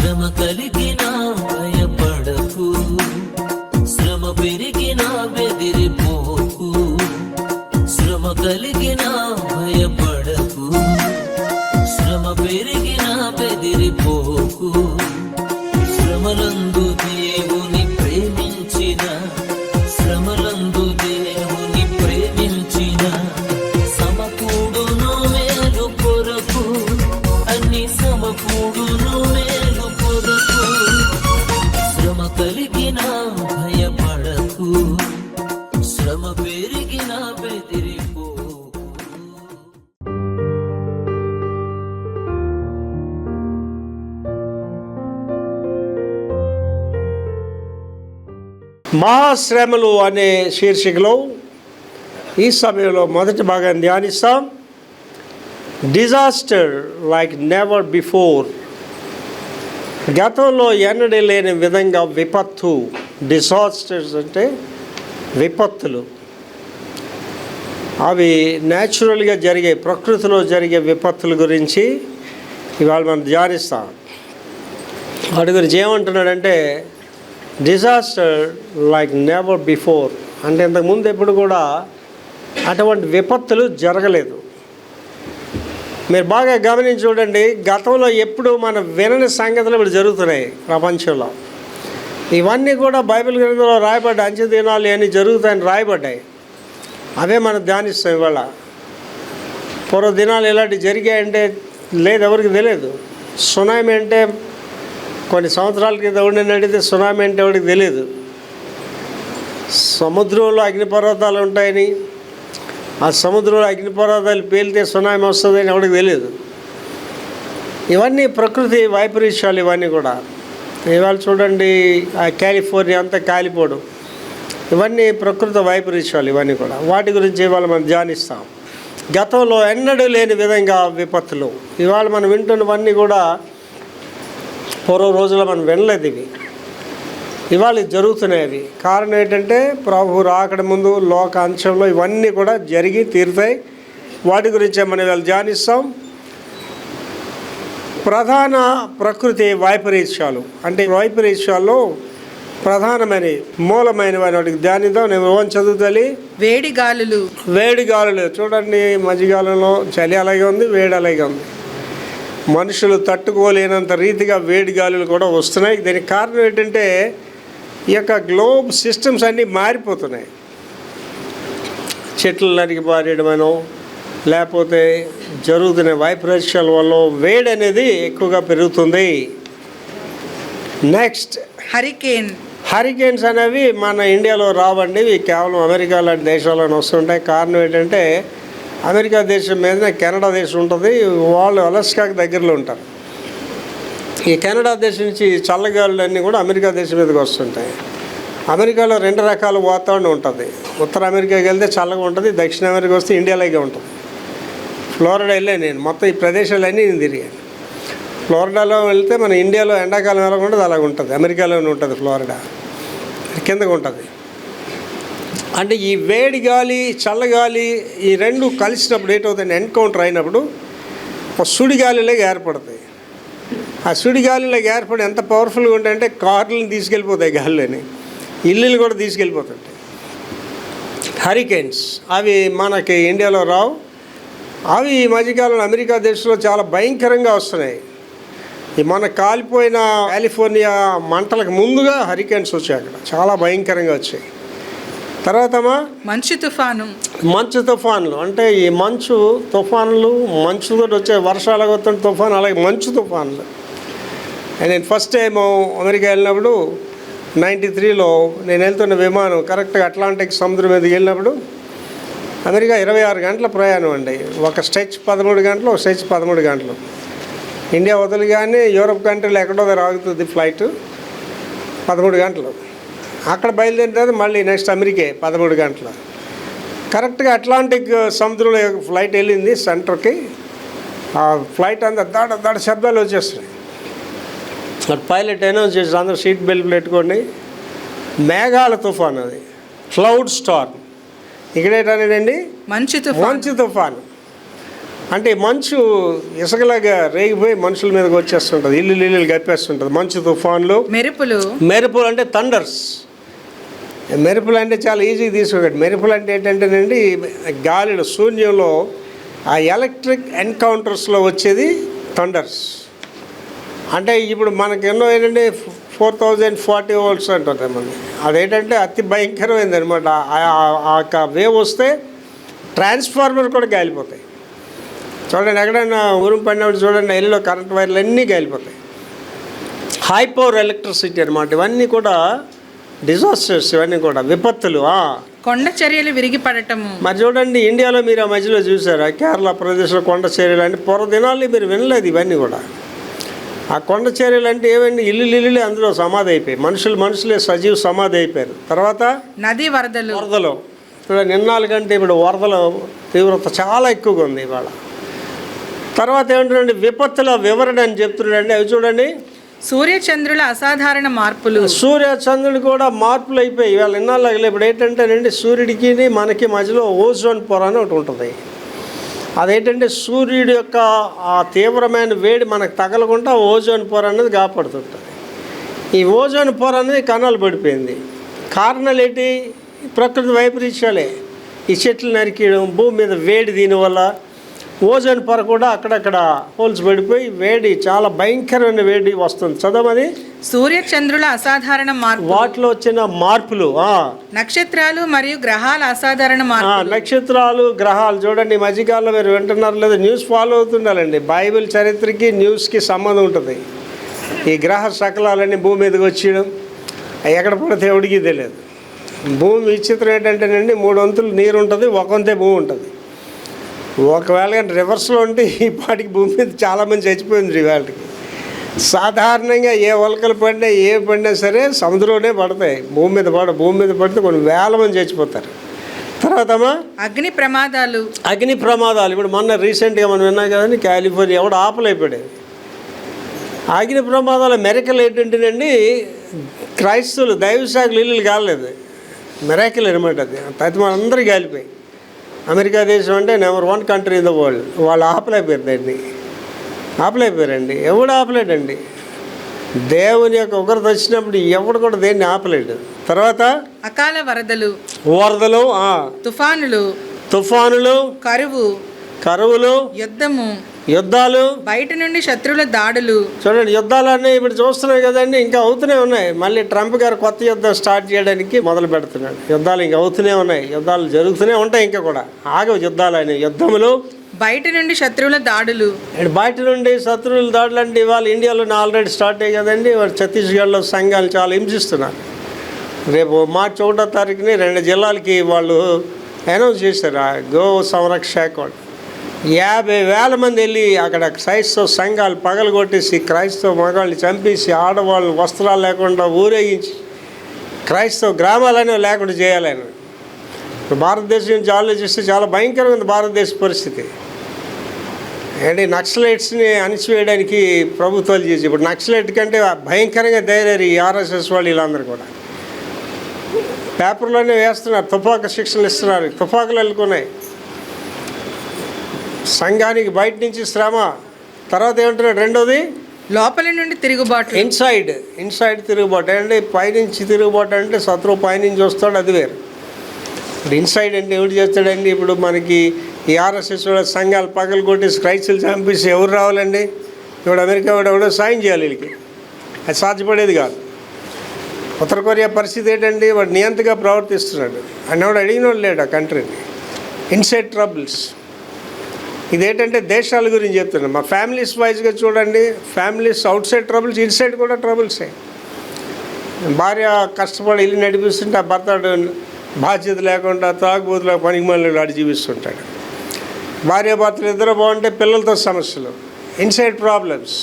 శ్రమ కలిగినా భయపడకు, శ్రమ పెరిగినా బెదిరిపోకు, శ్రమ కలిగినా భయపడకు, శ్రమ పెరిగినా బెదిరిపోకు. శ్రమలందు దేవుని ప్రేమించిన, శ్రమలందు దేవుని ప్రేమించిన సమకూడును మేలు కొరకు, అన్ని సమకూడును మేలు కొరకు. శ్రమ కలిగినా భయపడకు, శ్రమ పెరిగినా బెదిరిపోకు. మహాశ్రమలు అనే శీర్షికలో ఈ సమయంలో మొదటి భాగాన్ని ధ్యానిస్తాం. Disaster like never before. గతంలో ఎన్నడూ లేని విధంగా విపత్తు. డిజాస్టర్స్ అంటే విపత్తులు. అవి న్యాచురల్గా జరిగే, ప్రకృతిలో జరిగే విపత్తుల గురించి ఇవాళ మనం ధ్యానిస్తాం. వాటి గురించి ఏమంటున్నాడంటే డిజాస్టర్ లైక్ నెవర్ బిఫోర్ అంటే ఇంతకుముందు ఎప్పుడు కూడా అటువంటి విపత్తులు జరగలేదు. మీరు బాగా గమనించి చూడండి, గతంలో ఎప్పుడు మనం వినని సంగతులు ఇప్పుడు జరుగుతున్నాయి ప్రపంచంలో. ఇవన్నీ కూడా బైబిల్ గ్రంథంలో రాయబడ్డాయి. అంచె దినాలు అన్నీ జరుగుతాయని రాయబడ్డాయి. అవే మనం ధ్యానిస్తాం ఇవాళ. పూర్వ దినాలు ఇలాంటివి జరిగాయంటే లేదు, ఎవరికి తెలియదు. సునామీ అంటే కొన్ని సంవత్సరాల క్రితం ఎవరిని అడిగితే సునామీ అంటే ఎవరికి తెలియదు. సముద్రంలో అగ్నిపర్వతాలు ఉంటాయని, ఆ సముద్రంలో అగ్నిపర్వతాలు పేలితే సునామీ వస్తుందని ఎవరికి తెలియదు. ఇవన్నీ ప్రకృతి వైపరీత్యాలు. ఇవన్నీ కూడా ఇవాళ చూడండి, ఆ కాలిఫోర్నియా అంతా కాలిపోవడం, ఇవన్నీ ప్రకృతి వైపరీత్యాలు. ఇవన్నీ కూడా వాటి గురించి ఇవాళ మనం ధ్యానిస్తాం. గతంలో ఎన్నడూ లేని విధంగా విపత్తులు. ఇవాళ మనం వింటున్నవన్నీ కూడా పూర్వ రోజుల్లో మనం వినలేదు. ఇవాళ జరుగుతున్నాయి. అవి కారణం ఏంటంటే ప్రభు రాకడ ముందు లోక అంశంలో ఇవన్నీ కూడా జరిగి తీరుతాయి. వాటి గురించే మనం ఇవాళ ధ్యానిస్తాం. ప్రధాన ప్రకృతి వైపరీత్యాలు అంటే వైపరీత్యాల్లో ప్రధానమైన మూలమైన వాటికి ధ్యానిద్దాం. నేను చదువుతాలి. వేడి గాలులు. వేడి గాలులు చూడండి, మధ్యకాలంలో చలి అలాగే ఉంది, వేడి అలాగే ఉంది. మనుషులు తట్టుకోలేనంత రీతిగా వేడి గాలులు కూడా వస్తున్నాయి. దీనికి కారణం ఏంటంటే ఈ యొక్క గ్లోబ్ సిస్టమ్స్ అన్నీ మారిపోతున్నాయి. చెట్లు నరికి పారేయడమనో లేకపోతే జరుగుతున్న వైపరీత్యాల వల్ల వేడి అనేది ఎక్కువగా పెరుగుతుంది. నెక్స్ట్ హరికేన్స్ అనేవి మన ఇండియాలో రావండి. ఇవి కేవలం అమెరికా లాంటి దేశాలను వస్తుంటాయి. కారణం ఏంటంటే అమెరికా దేశం మీద కెనడా దేశం ఉంటుంది. వాళ్ళు అలస్కాకి దగ్గరలో ఉంటారు. ఈ కెనడా దేశం నుంచి చల్లగాలులన్నీ కూడా అమెరికా దేశం మీదకి వస్తుంటాయి. అమెరికాలో రెండు రకాల వాతావరణం ఉంటుంది. ఉత్తర అమెరికాకి వెళ్తే చల్లగా ఉంటుంది, దక్షిణ అమెరికా వస్తే ఇండియాలాగే ఉంటుంది. ఫ్లోరిడా వెళ్ళాను నేను. మొత్తం ఈ ప్రదేశాలన్నీ నేను తిరిగాను. ఫ్లోరిడాలో వెళ్తే మన ఇండియాలో ఎండాకాలం ఎలా ఉంటుంది అలాగ ఉంటుంది. అమెరికాలోనే ఉంటుంది. ఫ్లోరిడా కిందకు ఉంటుంది. అంటే ఈ వేడి గాలి చల్లగాలి ఈ రెండు కలిసినప్పుడు ఏంటవుతుంది, ఎన్కౌంటర్ అయినప్పుడు ఒక సుడిగాలిలాగా ఏర్పడతాయి. ఆ సుడిగాలిలాగా ఏర్పడి ఎంత పవర్ఫుల్గా ఉంటాయంటే కార్లను తీసుకెళ్ళిపోతాయి, గాలిని ఇల్లులు కూడా తీసుకెళ్ళిపోతుంటాయి. హరికేన్స్ అవి మనకి ఇండియాలో రావు. అవి ఈ మధ్యకాలంలో అమెరికా దేశంలో చాలా భయంకరంగా వస్తున్నాయి. ఈ మన కాలిపోయిన కాలిఫోర్నియా మంటలకు ముందుగా హరికేన్స్ వచ్చాయి. అక్కడ చాలా భయంకరంగా వచ్చాయి. తర్వాత మంచు తుఫాన్లు అంటే ఈ మంచు తుఫాన్లు, మంచుతో వచ్చే వర్షాలకు వస్తున్న తుఫాను, అలాగే మంచు తుఫాన్లు. నేను ఫస్ట్ టైం అమెరికా వెళ్ళినప్పుడు 93లో నేను వెళ్తున్న విమానం కరెక్ట్గా అట్లాంటిక్ సముద్రం మీదకి వెళ్ళినప్పుడు అమెరికా 26 గంటల ప్రయాణం అండి. ఒక స్ట్రెచ్ 13 గంటలు, ఒక స్ట్రెచ్ 13 గంటలు. ఇండియా వదిలిగానే యూరోప్ కంట్రీలో ఎక్కడో ఆగుతుంది ఫ్లైట్ 13 గంటలు. అక్కడ బయలుదేరిన తర్వాత మళ్ళీ నెక్స్ట్ అమెరికే 13 గంటలు. కరెక్ట్గా అట్లాంటిక్ సముద్రంలో ఫ్లైట్ వెళ్ళింది సెంటర్కి. ఆ ఫ్లైట్ అంతా దాడ శబ్దాలు వచ్చేస్తున్నాయి. పైలట్ అనౌన్స్ చేసి అందరూ సీట్ బెల్ట్ పెట్టుకోండి. మేఘాల తుఫాను, అది క్లౌడ్ స్టార్మ్. ఇక్కడేటనేదండి మంచు తుఫాను. అంటే మంచు ఇసుకలాగా రేగిపోయి మనుషుల మీదకి వచ్చేస్తుంటుంది, ఇల్లు కప్పేస్తుంటుంది. మంచు తుఫాన్లు, మెరుపులు అంటే థండర్స్. మెరుపులు అంటే చాలా ఈజీగా తీసుకోకండి. మెరుపులు అంటే ఏంటంటేనండి, గాలిలో శూన్యంలో ఆ ఎలక్ట్రిక్ ఎన్కౌంటర్స్లో వచ్చేది థండర్స్. అంటే ఇప్పుడు మనకి ఎన్నో ఏంటంటే 4040 వోల్ట్స్ అంటుంది మన. అదేంటంటే అతి భయంకరమైంది అనమాట. ఆ యొక్క వేవ్ వస్తే ట్రాన్స్ఫార్మర్ కూడా గాలిపోతాయి. చూడండి, ఎక్కడైనా ఉరుము పడినప్పుడు చూడండి, ఇల్లులో కరెంట్ వైర్లు అన్నీ గాలిపోతాయి. హై పవర్ ఎలక్ట్రిసిటీ అనమాట. ఇవన్నీ కూడా డిజాస్టర్స్, ఇవన్నీ కూడా విపత్తులు. కొండ చర్యలు విరిగి పడటము. మరి చూడండి, ఇండియాలో మీరు ఆ మధ్యలో చూసారా, కేరళ ప్రదేశ్లో కొండ చర్యలు అంటే దినాలు మీరు వినలేదు. ఇవన్నీ కూడా ఆ కొండ చర్యలు అంటే ఏమైంది, ఇల్లులే అందులో సమాధి అయిపోయి, మనుషులే సజీవ సమాధి అయిపోయారు. తర్వాత నది వరదలు. నిన్నాళ్ళ కంటే ఇప్పుడు వరదల తీవ్రత చాలా ఎక్కువగా ఉంది ఇవాళ. తర్వాత ఏమంటారండి, విపత్తుల వివరణ అని చెప్తున్నాడండి. అవి చూడండి, సూర్యచంద్రుల అసాధారణ మార్పులు. సూర్యచంద్రుడు కూడా మార్పులు అయిపోయి ఇవాళ నిన్నాళ్ళు. ఇప్పుడు ఏంటంటేనండి, సూర్యుడికి మనకి మధ్యలో ఓజోన్ పొర అని ఒకటి ఉంటుంది. అదేంటంటే సూర్యుడి యొక్క ఆ తీవ్రమైన వేడి మనకు తగలకుండా ఓజోన్ పొర అనేది కాపాడుతుంటుంది. ఈ ఓజోన్ పొర అనేది కణాలు పడిపోయింది. కారణాలు ఏంటి? ప్రకృతి వైపరీత్యాలే. ఈ చెట్లు నరికేయడం, భూమి మీద వేడి, దీనివల్ల ఓజోన్ పొర కూడా అక్కడక్కడ హోల్స్ పడిపోయి వేడి, చాలా భయంకరమైన వేడి వస్తుంది. చదవది, సూర్యచంద్రుల అసాధారణ మార్పు. వాటిలో వచ్చిన మార్పులు. నక్షత్రాలు మరియు గ్రహాల అసాధారణ మార్పు. నక్షత్రాలు, గ్రహాలు చూడండి, ఈ మధ్యకాలంలో మీరు వింటున్నారు లేదా, న్యూస్ ఫాలో అవుతుండాలండి. బైబిల్ చరిత్రకి న్యూస్కి సంబంధం ఉంటుంది. ఈ గ్రహ శకలాలన్నీ భూమి మీదకి వచ్చేయడం, ఎక్కడ పడితే ఎవడికి తెలియదు. భూమి విచిత్రం ఏంటంటేనండి, 3 వంతులు నీరు ఉంటుంది, 1 వంతే భూమి ఉంటుంది. ఒకవేళ కానీ రివర్స్లో ఉంటే ఈ పాటికి భూమి మీద చాలామంది చచ్చిపోయింది. ఇవాళకి సాధారణంగా ఏ ఒలకలు పడినా పడినా సరే సముద్రంలోనే పడతాయి. భూమి మీద పడితే కొన్ని వేల మంది చచ్చిపోతారు. తర్వాత అగ్ని ప్రమాదాలు. ఇప్పుడు మొన్న రీసెంట్గా మనం విన్నాం కదండి, కాలిఫోర్నియా ఎవడు ఆపలైపోయాడు. అగ్ని ప్రమాదాల మెరకలు ఏంటంటేనండి, క్రైస్తవులు దైవశాఖలు ఇల్లు కాలేదు, మెరకలు అనమాట. అది మనందరికీ కాలిపోయి. అమెరికా దేశం అంటే number 1 country in the world. వాళ్ళు ఆపలేకపోయారండి. ఎవడు ఆపలేడండి. దేవుని యొక్క ఉగ్రత వచ్చినప్పుడు ఎవడు కూడా దేన్ని ఆపలేడు. తర్వాత అకాల వరదలు, తుఫానులు, కరువులు, యుద్ధాలు, బయట నుండి శత్రువుల దాడులు. చూడండి, యుద్ధాలన్నీ ఇప్పుడు చూస్తున్నాయి కదండి, ఇంకా అవుతూనే ఉన్నాయి. మళ్ళీ ట్రంప్ గారు కొత్త యుద్ధం స్టార్ట్ చేయడానికి మొదలు పెడుతున్నాడు. యుద్ధాలు ఇంకా అవుతూనే ఉన్నాయి, యుద్ధాలు జరుగుతూనే ఉంటాయి. ఇంకా కూడా ఆగవు యుద్ధాలు అని. యుద్ధములు, బయట నుండి శత్రువుల దాడులు. అంటే ఇవాళ ఇండియాలో ఆల్రెడీ స్టార్ట్ అయ్యాయి కదండి. ఛత్తీస్గఢ్లో సంఘాలు చాలా హింసిస్తున్నారు. రేపు మార్చి 1వ తారీఖుని 2 జిల్లాలకి వాళ్ళు అనౌన్స్ చేశారు గో సంరక్షక. 50,000 మంది వెళ్ళి అక్కడ క్రైస్తవ సంఘాలు పగలగొట్టేసి, క్రైస్తవ మగాళ్ళని చంపేసి, ఆడవాళ్ళని వస్త్రాలు లేకుండా ఊరేగించి, క్రైస్తవ గ్రామాలనే లేకుండా చేయాలని. ఇప్పుడు భారతదేశం నుంచి ఆలోచిస్తే చాలా భయంకరమైన భారతదేశ పరిస్థితి. అంటే నక్సలైట్స్ని అణిచివేయడానికి ప్రభుత్వాలు చేసి, ఇప్పుడు నక్సలైట్ కంటే భయంకరంగా తయారయ్యారు ఈ ఆర్ఎస్ఎస్ వాళ్ళు. వీళ్ళందరూ కూడా పేపర్లోనే వేస్తున్నారు, తుపాకు శిక్షణలు ఇస్తున్నారు, తుపాకులు వెళ్ళుకున్నాయి. సంఘానికి బయట నుంచి శ్రమ. తర్వాత ఏమంటున్నాడు, రెండోది లోపలి నుండి తిరుగుబాటు. ఇన్సైడ్ తిరుగుబాటు అంటే పైనుంచి తిరుగుబాటు అంటే శత్రువు పైనుంచి వస్తాడు, అది వేరు. ఇప్పుడు ఇన్సైడ్ అంటే ఎవరు చేస్తాడండి? ఇప్పుడు మనకి ఈ ఆర్ఎస్ఎస్ సంఘాలు పగలు కొట్టేసి క్రైస్తవులు చంపేసి ఎవరు రావాలండి? ఇప్పుడు అమెరికా ఎవడో సాయం చేయాలి వీళ్ళకి, అది సాధ్యపడేది కాదు. ఉత్తర కొరియా పరిస్థితి ఏంటండి, వాడు నియంతగా ప్రవర్తిస్తున్నాడు. అని ఎవడు అడిగినోడు లేడు ఆ కంట్రీని. Inside troubles. ఇదేంటంటే దేశాల గురించి చెప్తున్నాను. మా ఫ్యామిలీస్ వైజ్గా చూడండి, families out side troubles, inside కూడా ట్రబుల్సే. భార్య కష్టపడి ఇల్లు నడిపిస్తుంటే ఆ భర్త బాధ్యత లేకుండా తాగుబోతులో పనికి మళ్ళీ ఆడి జీవిస్తుంటాడు. భార్యాభర్తలు ఇద్దరు బాగుంటే పిల్లలతో సమస్యలు, ఇన్సైడ్ ప్రాబ్లమ్స్.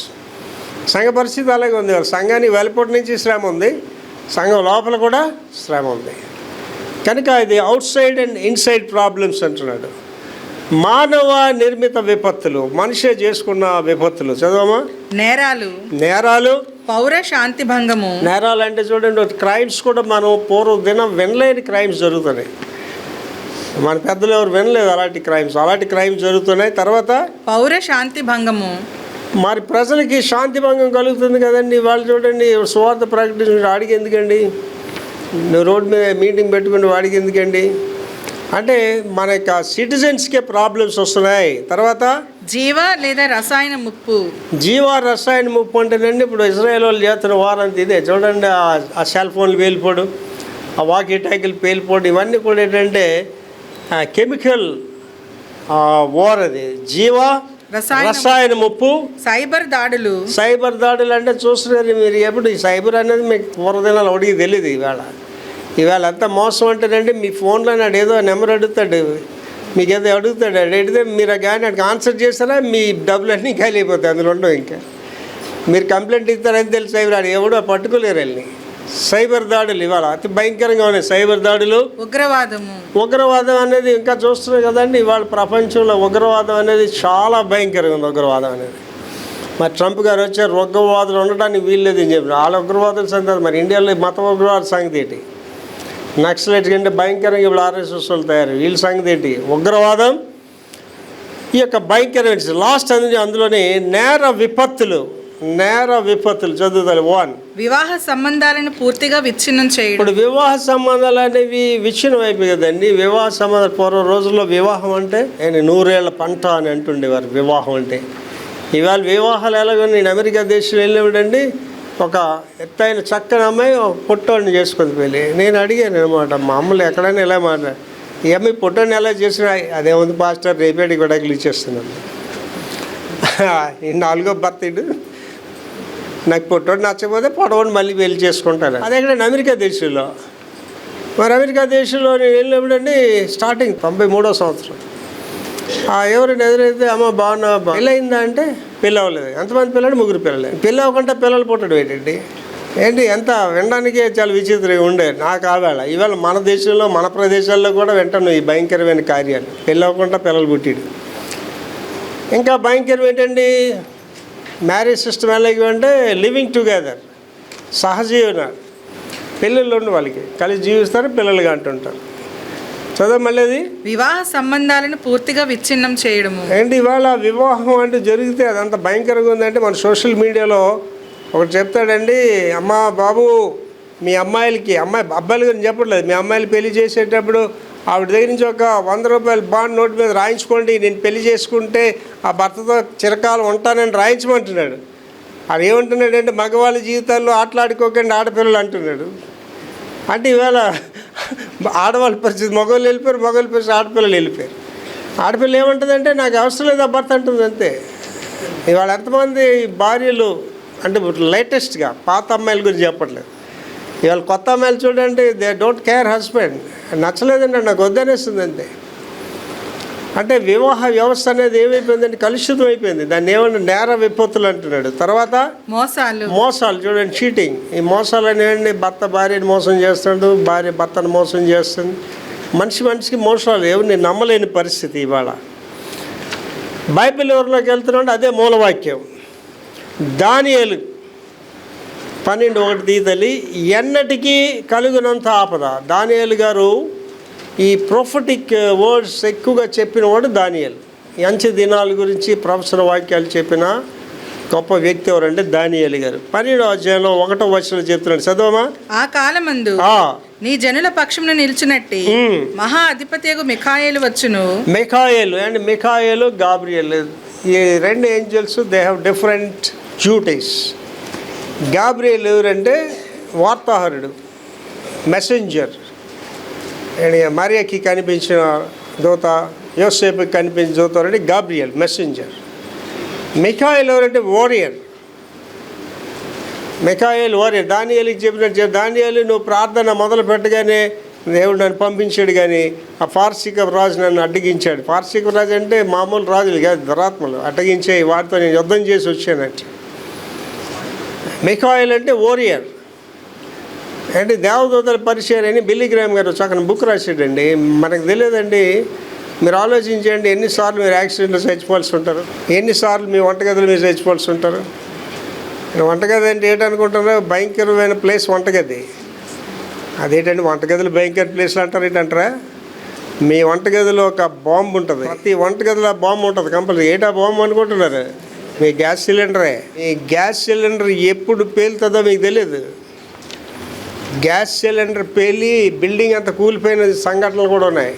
సంఘ పరిస్థితి అలాగే ఉంది. సంఘానికి వెలుపటి నుంచి శ్రమ ఉంది, సంఘం లోపల కూడా శ్రమ ఉంది. కనుక ఇది out side and inside problems అంటున్నాడు. మానవ నిర్మిత విపత్తులు, మనిషే చేసుకున్న విపత్తులు. చదవమా. నేరాలు, పౌర శాంతి భంగము. నేరాలు అంటే చూడండి, క్రైమ్స్ కూడా మనం పూర్వ దినం వినలేని క్రైమ్స్ జరుగుతున్నాయి. మన పెద్దలు ఎవరు వినలేదు అలాంటి క్రైమ్స్ జరుగుతున్నాయి. తర్వాత పౌర శాంతి భంగము. మరి ప్రజలకి శాంతి భంగం కలుగుతుంది కదండి. వాళ్ళు చూడండి, స్వార్థ ప్రకటించి వాడికి ఎందుకండి, నువ్వు రోడ్డు మీద మీటింగ్ పెట్టుకుని వాడికి ఎందుకండి అంటే మన యొక్క సిటిజన్స్కే ప్రాబ్లమ్స్ వస్తున్నాయి. తర్వాత జీవ లేదా రసాయన ముప్పు. రసాయన ముప్పు అంటేనండి ఇప్పుడు ఇజ్రాయెల్ వాళ్ళు చేస్తున్న వారంతా ఇదే చూడండి. ఆ సెల్ ఫోన్లు పేలిపోవడం, ఆ వాకీ టాకీలు పేలిపోవడం, ఇవన్నీ కూడా ఏంటంటే కెమికల్ వార్. అది రసాయన ముప్పు. సైబర్ దాడులు అంటే చూస్తున్నారు మీరు. ఎప్పుడు ఈ సైబర్ అనేది మీకు పూర్వదినాలు అడిగి తెలియదు. ఇవాళ అంతా మోసం అంటేనండి మీ ఫోన్లో నాడు ఏదో నెంబర్ అడుగుతాడు, మీకు ఏదో అడుగుతాడు. అడిగితే మీరు కానీ అడిగి ఆన్సర్ చేస్తారా మీ డబ్బులన్నీ ఖాళీ అయిపోతాయి, అందులో ఉండవు. ఇంకా మీరు కంప్లైంట్ ఇస్తారని తెలిసి సైబర్ ఆడు ఎవడో పట్టుకోలేరు వెళ్ళి. సైబర్ దాడులు ఇవాళ అతి భయంకరంగా ఉన్నాయి. సైబర్ దాడులు, ఉగ్రవాదం అనేది ఇంకా చూస్తున్నారు కదండి. ఇవాళ ప్రపంచంలో ఉగ్రవాదం అనేది చాలా భయంకరంగా ఉంది. ఉగ్రవాదం అనేది మరి ట్రంప్ గారు వచ్చారు, ఉగ్రవాదులు ఉండడానికి వీల్లేదు అని చెప్పి వాళ్ళ ఉగ్రవాదుల సంగతి. మరి ఇండియాలో మత ఉగ్రవాద సంగతి ఏంటి? నక్సలైట్ కంటే భయంకరంగా ఇప్పుడు RSS వాళ్ళు తయారు, వీళ్ళ సంగతి ఏంటి? ఉగ్రవాదం ఈ యొక్క భయంకరమైన లాస్ట్ అనేది. అందులోని నేర విపత్తులు చదువుతారు. 1 వివాహ సంబంధాలను పూర్తిగా విచ్ఛిన్నం చేయడం. ఇప్పుడు వివాహ సంబంధాలు అనేవి విచ్ఛిన్నం అయిపోయి కదండి. వివాహ సంబంధాలు పూర్వ రోజుల్లో వివాహం అంటే 100 ఏళ్ల పంట అని అంటుండేవారు. వివాహం అంటే ఇవాళ వివాహాలు ఎలాగో నేను అమెరికా దేశంలో వెళ్ళినప్పుడండి ఒక ఎత్తైన చక్కని అమ్మాయి ఒక పొట్టోడిని చేసుకొని పెళ్ళి. నేను అడిగాను అనమాట, మా అమ్మలు ఎక్కడైనా ఎలా మాట్లాడు, ఈ అమ్మాయి పొట్టోడిని ఎలా చేసినా అదేముంది పాస్టర్ రేపేటికి విడాకులు ఇచ్చేస్తున్నాను. ఈ 4వ భర్త నాకు పొట్టోడు నచ్చకపోతే పొడవని మళ్ళీ పెళ్లి చేసుకుంటాను. అదే ఇక్కడ అమెరికా దేశంలో. మరి అమెరికా దేశంలో నేను వెళ్ళినప్పుడండి స్టార్టింగ్ 93వ సంవత్సరం ఎవరైనా ఎదురైతే అమ్మ బాగున్నా పెళ్ళి అయిందా అంటే పెళ్ళి అవ్వలేదు. ఎంతమంది పిల్లలు? 3 పిల్లలు. పెళ్ళి అవ్వకుండా పిల్లలు పుట్టడం ఏంటి ఎంత వినడానికే చాలా విచిత్రంగా ఉండే నాకు ఆవేళ. ఇవాళ మన దేశంలో మన ప్రదేశాల్లో కూడా వింటాను ఈ భయంకరమైన కార్యాలు. పెళ్ళి అవ్వకుండా పిల్లలు పుట్టిడు. ఇంకా భయంకరం ఏంటండి, మ్యారేజ్ సిస్టమ్ ఎలాగ అంటే లివింగ్ టుగెదర్, సహజీవన. పిల్లలు ఉండి వాళ్ళకి కలిసి జీవిస్తారు, పిల్లలుగా అంటుంటారు. చదువు మళ్ళీ వివాహ సంబంధాలను పూర్తిగా విచ్ఛిన్నం చేయడము ఏంటి. ఇవాళ వివాహం అంటే జరిగితే అదంత భయంకరంగా ఉందంటే మన సోషల్ మీడియాలో ఒకటి చెప్తాడండి, అమ్మ బాబు మీ అబ్బాయిల గురించి చెప్పట్లేదు, మీ అమ్మాయిలు పెళ్లి చేసేటప్పుడు ఆవిడ దగ్గర నుంచి ఒక 100 రూపాయల బాండ్ నోటు మీద రాయించుకోండి, నేను పెళ్లి చేసుకుంటే ఆ భర్తతో చిరకాలం ఉంటానని రాయించమంటున్నాడు. అది ఏమంటున్నాడంటే మగవాళ్ళ జీవితాల్లో ఆటలాడుకోకండి ఆడపిల్లలు అంటున్నాడు. అంటే ఇవాళ ఆడవాళ్ళ పరిస్థితి, మగవాళ్ళు వెళ్ళిపోయారు, మగవాళ్ళ పరిస్థితి ఆడపిల్లలు వెళ్ళిపోయారు. ఆడపిల్ల ఏమంటుందంటే నాకు అవసరం లేదు ఆ భర్త అంటుంది అంతే. ఇవాళ ఎంతమంది భార్యలు అంటే లేటెస్ట్గా పాత అమ్మాయిల గురించి చెప్పట్లేదు, ఇవాళ కొత్త అమ్మాయిలు చూడండి, దే డోంట్ కేర్ హస్బెండ్, నచ్చలేదండి నాకు వద్దనేస్తుంది అంతే. అంటే వివాహ వ్యవస్థ అనేది ఏమైపోయిందంటే కలుషితం అయిపోయింది. దాన్ని ఏమన్నా నేర విపత్తులు అంటున్నాడు. తర్వాత మోసాలు చూడండి, చీటింగ్. ఈ మోసాలు అనేవి భర్త భార్యని మోసం చేస్తాడు, భార్య భర్తను మోసం చేస్తుంది. మనిషికి మోసాలు ఎవరిని నమ్మలేని పరిస్థితి ఇవాళ. బైబిల్ ఎవరిలోకి వెళ్తున్నాడు, అదే మూలవాక్యం. దానియేలు 12:1 తీతలి ఎన్నటికీ కలుగునంత ఆపద. దానియేలు గారు ఈ ప్రొఫెటిక్ వర్డ్స్ ఎక్కువగా చెప్పినవాడు దానియేలు. అంచె దినాల గురించి ప్రవచన వాక్యాలు చెప్పిన గొప్ప వ్యక్తి ఎవరంటే దానియేలు గారు. 12వ అధ్యాయంలో 1వ వచనంలో చెప్తున్నాడు, చదవమా. ఆ కాలమందు నీ జనుల పక్షమున నిలిచినట్టి మహా అధిపతియగు మిఖాయేలు వచ్చును. మిఖాయేలు గాబ్రియల్, ఈ 2 angels they have different duties. Gabriel ఎవరంటే వార్తాహరుడు, మెసెంజర్. మరియకి కనిపించిన దూత, యోసేపుకి కనిపించిన దూత అంటే గాబ్రియల్ మెసెంజర్. మిఖాయేల్ ఎవరంటే వారియర్. దానియేలుకి చెప్పినట్టు, దానియేలు నువ్వు ప్రార్థన మొదలు పెట్టగానే దేవుడు నన్ను పంపించాడు, కానీ ఆ పార్శిక రాజు నన్ను అడ్డగించాడు. పార్శిక రాజు అంటే మామూలు రాజులు కాదు, దురాత్మలు. అడ్డగించే వాటితో నేను యుద్ధం చేసి వచ్చానంటే. మిఖాయేల్ అంటే వారియర్. అంటే దేవదూతల పరిచయం అని బిల్లీ గ్రామ్ గారు చక్కని బుక్ రాశాడండి. మనకు తెలియదండి, మీరు ఆలోచించండి, ఎన్నిసార్లు మీరు యాక్సిడెంట్లో చచ్చిపోవాల్సి ఉంటారు, ఎన్నిసార్లు మీ వంటగదిలో మీరు చచ్చిపోవాల్సి ఉంటారు. వంటగది అంటే ఏంటనుకుంటారో, భయంకరమైన ప్లేస్ వంటగది. అదేంటండి వంటగదులు భయంకర ప్లేస్లు అంటారు ఏంటంటారా? మీ వంటగదిలో ఒక బాంబు ఉంటుంది, ప్రతి వంటగదిలో బాంబు ఉంటుంది కంపల్సరీ. ఏటా బాంబు అనుకుంటున్నారు? మీ గ్యాస్ సిలిండరే. ఈ గ్యాస్ సిలిండర్ ఎప్పుడు పేలుతుందో మీకు తెలియదు. గ్యాస్ సిలిండర్ పేలి బిల్డింగ్ అంతా కూలిపోయిన సంఘటనలు కూడా ఉన్నాయి.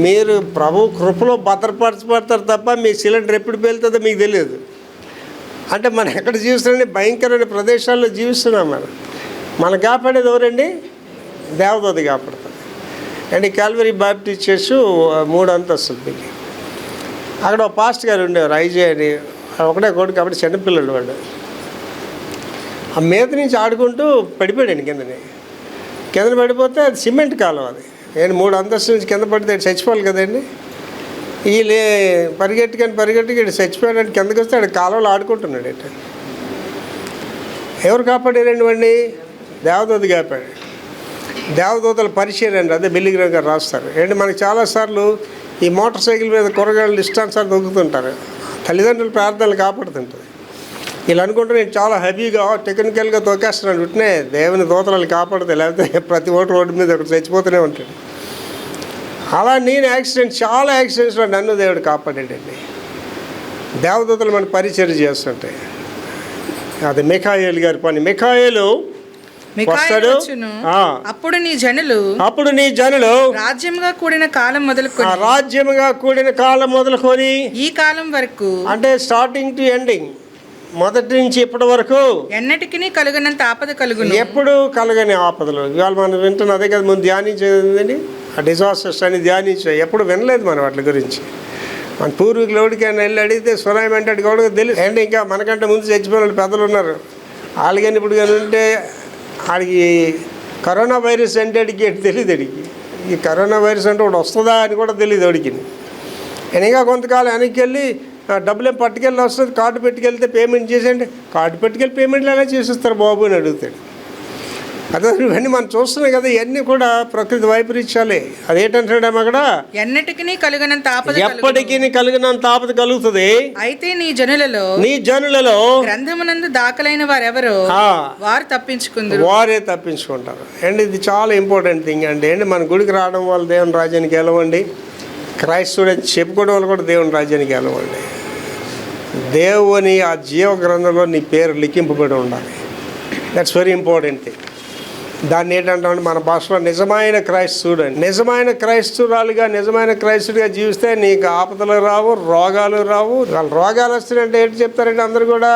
మీరు ప్రభు కృపలో భద్రపరచబడతారు తప్ప మీ సిలిండర్ ఎప్పుడు పేలుతుందో మీకు తెలియదు. అంటే మనం ఎక్కడ జీవిస్తున్నాం? భయంకరమైన ప్రదేశాల్లో జీవిస్తున్నాం. మనం కాపాడేది ఎవరండి? దేవదూత కాపాడుతుంది. అండ్ క్యాల్వరీ బాప్టిస్ట్ చర్చ్ 3 అంతస్తులు పెళ్ళి. అక్కడ ఒక పాస్ట్ గారు ఉండేవారు, ఐజే అని. ఒకటే కొడుకు కాబట్టి చిన్నపిల్లలు వాడు. ఆ మీద నుంచి ఆడుకుంటూ పడిపోయాడు కింద పడిపోతే అది సిమెంట్ కాలం. అది నేను 3 అంతస్తుల నుంచి కింద పడితే చచ్చిపోవాలి కదండి. వీళ్ళు పరిగెట్టుకి చచ్చిపోయాడు. కిందకి వస్తే ఆడు కాలంలో ఆడుకుంటున్నాడు. ఎవరు కాపాడారండి వాడిని? దేవదూత కాపాడు. దేవదూతల పరిచయం అండి, అదే బిల్లి గ్రామ్ గారు రాస్తారు. ఏంటి మనకి చాలాసార్లు ఈ మోటార్ సైకిల్ మీద కూరగాయలు ఇష్టానుసారి దొక్కుతుంటారు. తల్లిదండ్రుల ప్రార్థనలు కాపాడుతుంటుంది. వీళ్ళు అనుకుంటే నేను చాలా హెవీగా టెక్నికల్గా తొక్కేస్తున్నాను. ఉంటేనే దేవుని దూతలు కాపాడుతాయి, లేకపోతే ప్రతి రోడ్డు మీద ఒకటి చచ్చిపోతూనే ఉంటాడు. అలా నేను చాలా యాక్సిడెంట్స్లో నన్ను దేవుడు కాపాడాడండి. దేవదూతలు మన పరిచయం చేస్తుంటాయి. అది మిఖాయేలు గారి పని. మిఖాయేలు వస్తాడు. అప్పుడు నీ జనులు రాజ్యముగా కూడిన కాలం మొదలుకొని ఈ కాలం వరకు, అంటే స్టార్టింగ్ టు ఎండింగ్, మొదటి నుంచి ఇప్పటి వరకు ఎన్నటికి కలుగనంత ఆపద కలుగును. ఎప్పుడు కలగని ఆపదలు. ఇవాళ మనం వింటున్న అదే కదా ముందు ధ్యానించేది. ఆ డిజాస్టర్స్ అని ధ్యానించాం. ఎప్పుడు వినలేదు మనం వాటి గురించి. మన పూర్వీకులు ఎవరికైనా వెళ్ళి అడిగితే సునామీ అంటే కూడా తెలియదు. అండ్ ఇంకా మనకంటే ముందు చచ్చిపోయిన పెద్దలు ఉన్నారు. వాళ్ళకని ఇప్పుడు కానీ ఉంటే ఆడికి కరోనా వైరస్ అంటే అడిగి తెలియదు. అడిగి ఈ కరోనా వైరస్ అంటే ఒకటి వస్తుందా అని కూడా తెలియదు అడిగి. నేను ఇంకా కొంతకాలం వెనక్కి వెళ్ళి డబ్బులు ఏం పట్టుకెళ్ళి వస్తుంది, కార్డు పెట్టుకెళ్తే పేమెంట్ చేసేయండి. కార్డు పెట్టుకెళ్ళి పేమెంట్లు ఎలా చేసిస్తారు బాబు అని అడుగుతాడు. అదే ఇవన్నీ మనం చూస్తున్నాం కదా. ఇవన్నీ కూడా ప్రకృతి వైపరీత్యాలే. అదేంటంటాడేమో అక్కడ, ఎన్నటికి కలిగినంత ఆపద, ఎప్పటికీ కలిగినంత ఆపద కలుగుతుంది. అయితే నీ జనులలో గ్రంథమునందు దాఖలైన వారెవరో వారు వారే తప్పించుకుంటారు. అండ్ ఇది చాలా ఇంపార్టెంట్ థింగ్ అండి. అండి మన గుడికి రావడం వల్ల దేవుని రాజ్యానికి వెళ్ళవండి. క్రైస్తవుడు చెప్పుకోవడం వల్ల కూడా దేవుని రాజ్యానికి వెళ్ళవండి. దేవుని ఆ జీవ గ్రంథంలో నీ పేరు లిఖింపబడి ఉండాలి. That's very important thing. దాన్ని ఏంటంటే మన భాషలో నిజమైన క్రైస్తవుడు అని. నిజమైన క్రైస్తవురాలుగా, నిజమైన క్రైస్తవుడిగా జీవిస్తే నీకు ఆపదలు రావు, రోగాలు రావు. వాళ్ళు రోగాలు వస్తున్నాయంటే ఏంటి చెప్తారంటే అందరూ కూడా,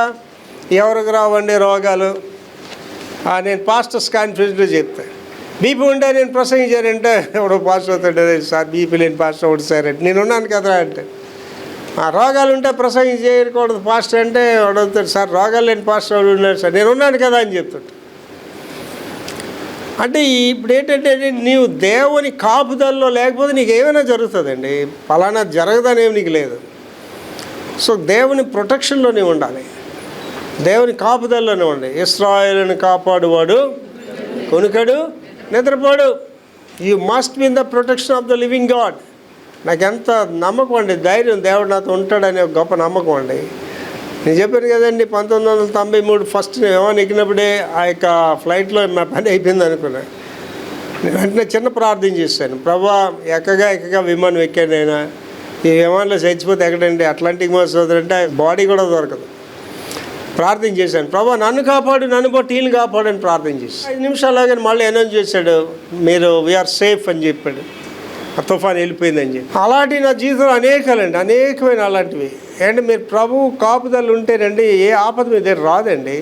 ఎవరికి రావండి రోగాలు? నేను పాస్టర్స్ కాన్ఫరెన్స్లో చెప్తాను. బీపీ ఉంటే నేను ప్రసంగించానంటే ఎవడో పాస్టర్ అవుతాడు, సార్ బీపీ లేని పాస్టర్ ఒకటి సార్ అంటే నేను ఉన్నాను కదా అంటే. రోగాలు ఉంటే ప్రసంగం చేయకూడదు పాస్టర్ అంటే అడుగుతాడు, సార్ రోగాలు లేని పాస్టర్ ఎవడు ఉన్నాడు సార్, నేను ఉన్నాను కదా అని చెప్తాడు. అంటే ఇప్పుడు ఏంటంటే నీవు దేవుని కాపుదల్లో లేకపోతే నీకు ఏమైనా జరుగుతుందండి. ఫలానా జరగదనేమి నీకు లేదు. సో దేవుని ప్రొటెక్షన్లోనే ఉండాలి, దేవుని కాపుదల్లోనే ఉండాలి. ఇశ్రాయేలును కాపాడువాడు కొనుకడు, నిద్రపోడు. You must be in the protection of the living God. నాకు ఎంత నమ్మకం అండి, ధైర్యం, దేవుడు నాతో ఉంటాడనే ఒక గొప్ప నమ్మకం అండి. నేను చెప్పాను కదండి, 1993 ఫస్ట్ విమానం ఎక్కినప్పుడే ఆ యొక్క ఫ్లైట్లో మా పని అయిపోయింది అనుకున్నాను. నేను వెంటనే చిన్న ప్రార్థన చేశాను, ప్రభా ఎక్కగా విమానం ఎక్కాను నేను, ఈ విమానంలో చచ్చిపోతే ఎక్కడండి అట్లాంటిక్ మోసంటే బాడీ కూడా దొరకదు. ప్రార్థన చేశాను, ప్రభా నన్ను కాపాడు, నన్ను బట్టి వీళ్ళని కాపాడు అని ప్రార్థన చేశాను. 5 నిమిషాలు కానీ మళ్ళీ అనౌన్స్ చేశాడు, మీరు వీఆర్ సేఫ్ అని చెప్పాడు. ఆ తుఫాన్ వెళ్ళిపోయిందని చెప్పి. అలాంటివి నా జీవితంలో అనేకమైన అలాంటివి. అండ్ మీరు ప్రభు కాపుదలు ఉంటేనండి ఏ ఆపద మీ దగ్గర రాదండి.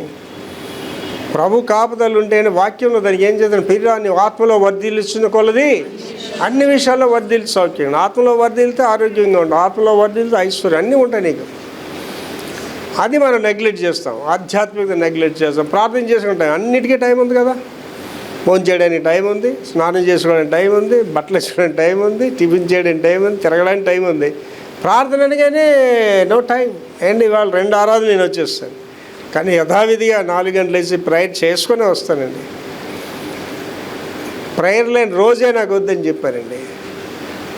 ప్రభు కాపుదలు ఉంటేనే వాక్యంలో దానికి ఏం చేద్దాం, పిల్లాన్ని ఆత్మలో వర్ధిల్లుచున్న కొలది అన్ని విషయాల్లో వర్ధిల్చి సౌఖ్యం. ఆత్మలో వర్ధిల్తే ఆరోగ్యంగా ఉండవు, ఆత్మలో వర్ధిల్తే ఐశ్వర్యం, అన్నీ ఉంటాయి నీకు. అది మనం నెగ్లెక్ట్ చేస్తాం, ఆధ్యాత్మికత నెగ్లెక్ట్ చేస్తాం. ప్రార్థన చేసుకుంటాం, అన్నిటికీ టైం ఉంది కదా. ఫోన్ చేయడానికి టైం ఉంది, స్నానం చేసుకోవడానికి టైం ఉంది, బట్టలు వేసుకోవడానికి టైం ఉంది, టిఫిన్ చేయడానికి టైం ఉంది, తిరగడానికి టైం ఉంది. ప్రార్థన అనగానే నో టైం. అండ్ ఇవాళ 2 ఆరాధనలు నేను వచ్చేస్తాను, కానీ యథావిధిగా 4 గంటలు వేసి ప్రేయర్ చేసుకొని వస్తానండి. ప్రేయర్ లేని రోజే నాకు వద్దని చెప్పారండి.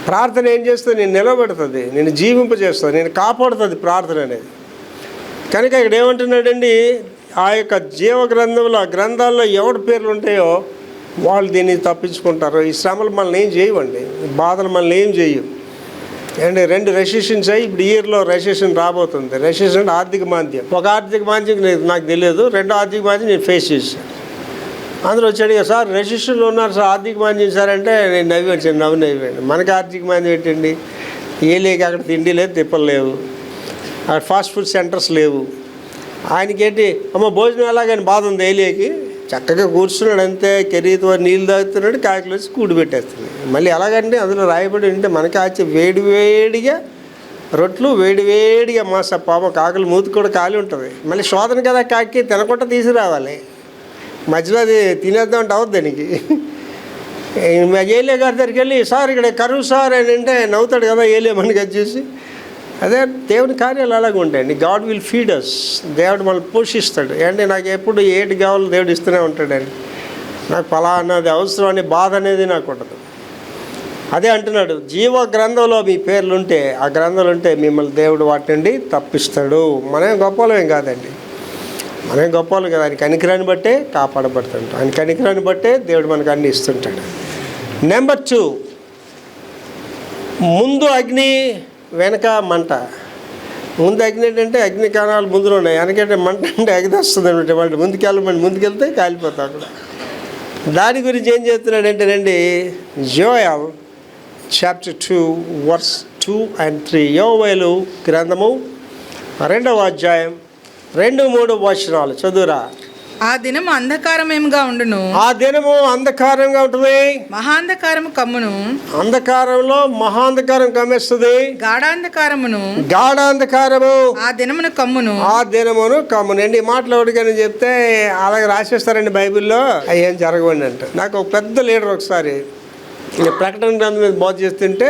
ప్రార్థన ఏం చేస్తుంది, నేను నిలబెడుతుంది, నేను జీవింపజేస్తుంది, నేను కాపాడుతుంది ప్రార్థన అనేది. కనుక ఇక్కడ ఏమంటున్నాడండి, ఆ యొక్క జీవ గ్రంథంలో, ఆ గ్రంథాల్లో ఎవరి పేర్లు ఉంటాయో వాళ్ళు దీన్ని తప్పించుకుంటారు. ఈ శ్రమలు మనల్ని ఏం చేయవండి, ఈ బాధలు మనల్ని ఏం చేయవు. అండ్ 2 రెసిషన్స్ అయ్యి ఇప్పుడు ఇయర్లో రెసిషన్ రాబోతుంది. రెసిషన్ అంటే ఆర్థిక మాంద్యం. ఒక ఆర్థిక మాంద్యం నాకు తెలియదు, 2వ ఆర్థిక మాంద్యం నేను ఫేస్ చేశాను. అందులో వచ్చాడు కదా సార్ రెసిషన్లో ఉన్నారు సార్, ఆర్థిక మాంద్యం సార్ అంటే నేను నవ్వాను. మనకి ఆర్థిక మాంద్యం ఏంటండి, ఏ లేక అక్కడ తిండి లేదు, తిప్పలు లేవు, అక్కడ ఫాస్ట్ ఫుడ్ సెంటర్స్ లేవు. ఆయనకేంటి అమ్మ భోజనం ఎలాగని బాధ ఉంది, ఏలియాకి చక్కగా కూర్చున్నాడు అంతే, కెరీతో నీళ్ళు తాగుతున్నాడు, కాకులు వచ్చి కూడి పెట్టేస్తున్నాడు. మళ్ళీ ఎలాగంటే అందులో రాయబడి ఉంటే మనకి ఆచి వేడివేడిగా రొట్లు, వేడివేడిగా మాస పాప కాకులు మూతి కూడా ఖాళీ ఉంటుంది. మళ్ళీ శోధన కదా కాకి తినకుండా తీసుకురావాలి, మధ్యలో అది తినేద్దాం అంటే అవుద్ది దానికి. ఏలియా గారి దగ్గరికి వెళ్ళి సార్ ఇక్కడ కరువు సార్ అని అంటే నవ్వుతాడు కదా ఏలియా మనకి అది చూసి. అదే దేవుని కార్యాలు అలాగే ఉంటాయండి. గాడ్ విల్ ఫీడ్ అస్, దేవుడు మనల్ని పోషిస్తాడు. అంటే నాకు ఎప్పుడు ఏటి కావాలో దేవుడు ఇస్తూనే ఉంటాడండి. నాకు ఫలానాది అవసరం అనే బాధ అనేది నాకు ఉండదు. అదే అంటున్నాడు, జీవ గ్రంథంలో మీ పేర్లు ఉంటే, ఆ గ్రంథాలు ఉంటే మిమ్మల్ని దేవుడు వాటి నుండి తప్పిస్తాడు. మనమే గొప్పలేం కాదండి, మనమే గొప్పలు కదా. ఆయన కనికరాన్ని బట్టే కాపాడబడుతుంటాం, ఆయన కనికరాన్ని బట్టే దేవుడు మనకు అన్ని ఇస్తుంటాడు. నెంబర్ 2, ముందు అగ్ని వెనక మంట. ముందు అగ్ని ఏంటంటే అగ్ని కాణాలు ముందులో ఉన్నాయి, వెనకంటే మంట అంటే అగ్ని వస్తుంది అనమాట. వాళ్ళు ముందుకెళ్తే కాలిపోతాం అక్కడ. దాని గురించి ఏం చేస్తున్నాడంటేనండి, జోయల్ చాప్టర్ 2 వర్స్ 2 and 3. యోవేలు గ్రంథము 2వ అధ్యాయం 2-3 వచనాలు చదువురా. ఆ దినము అంధకారమేముగా ఉండును, ఆ దినము అంధకారంగా ఉంటుంది, మహాంధకారము కమ్మును, అంధకారంలో మహాంధకారం కమ్మేస్తుంది, గాఢాంధకారము ఆ దినమును కమ్మును, ఆ దినమును కమ్మునండి. మాట్లాడుకని చెప్తే అలాగే రాసేస్తారండి బైబిల్లో, అవి ఏం జరగవండి అంట. నాకు ఒక పెద్ద లీడర్ ఒకసారి ప్రకటన గ్రంథం మీద బోధ చేస్తుంటే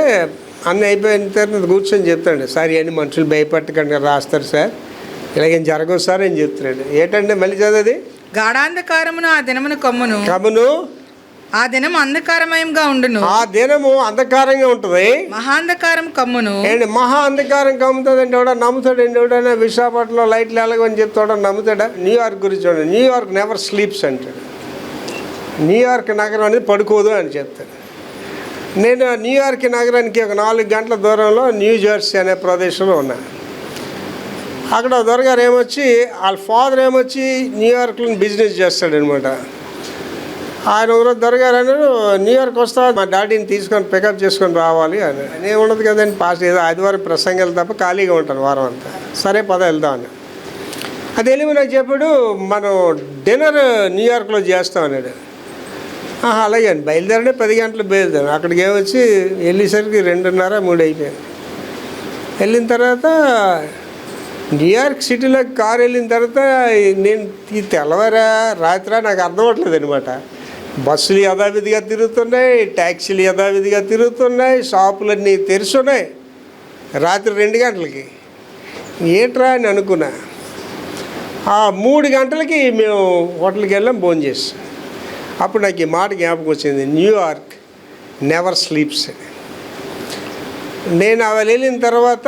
అన్నీ అయిపోయిన తర్వాత కూర్చొని చెప్తాడు, సార్ ఇవన్నీ మనుషులు భయపెట్టకుండా రాస్తారు సార్, ఇలాగేం జరగవు సార్ అని చెప్తున్నాడు. ఏంటంటే మళ్ళీ చదివేది, గాఢాంధకారమును ఆ దినమును కమ్మును, ఆ దినము అంధకారమయంగా ఉండును, ఆ దినము అంధకారంగా ఉంటుంది, మహాంధకారం కమ్మును. ఏంటి మహా అంధకారం కమ్ముతుంది అంటే ఎవడ నమ్ముతాడండి? ఎవడైనా విశాఖపట్నంలో లైట్లు ఎలాగని చెప్తాడో నమ్ముతాడా? న్యూయార్క్ గురించి చూడండి, న్యూయార్క్ నెవర్ స్లీప్స్ అంటాడు. న్యూయార్క్ నగరం అనేది పడుకోదు అని చెప్తాడు. నేను న్యూయార్క్ నగరానికి ఒక 4 గంటల దూరంలో న్యూ జెర్సీ అనే ప్రదేశంలో ఉన్నాను. అక్కడ దొరగారు ఏమొచ్చి, వాళ్ళ ఫాదర్ ఏమొచ్చి న్యూయార్క్లో బిజినెస్ చేస్తాడనమాట. ఆయన ఒకరోజు దొరగారు అన్నాడు, న్యూయార్క్ వస్తా, మా డాడీని తీసుకొని పికప్ చేసుకొని రావాలి అని. నేను ఉండదు కదండి, పాస్ట్ ఏదో ఆదివారం ప్రసంగాలు తప్ప ఖాళీగా ఉంటాను వారం అంతా. సరే పద వెళ్దాం అని. అది వెళ్ళి నాకు చెప్పాడు, మనం డిన్నర్ న్యూయార్క్లో చేస్తాం అన్నాడు. అలాగే అండి, బయలుదేరండి 10 గంటలు బయలుదేరాను. అక్కడికి ఏమొచ్చి వెళ్ళేసరికి 2:30-3 అయిపోయింది. వెళ్ళిన తర్వాత న్యూయార్క్ సిటీలోకి కారు వెళ్ళిన తర్వాత నేను తెల్లవారా రాత్రి నాకు అర్థం అవ్వట్లేదు అనమాట. బస్సులు యథావిధిగా తిరుగుతున్నాయి, ట్యాక్సీలు యథావిధిగా తిరుగుతున్నాయి, షాపులన్నీ తెరుచున్నాయి. రాత్రి 2 గంటలకి ఏంట్రా అని అనుకున్నా. 3 గంటలకి మేము హోటల్కి వెళ్ళాం, భోజనం చేసాం. అప్పుడు నాకు ఈ మాట జ్ఞాపకం వచ్చింది, న్యూయార్క్ నెవర్ స్లీప్స్. నేను అవి వెళ్ళిన తర్వాత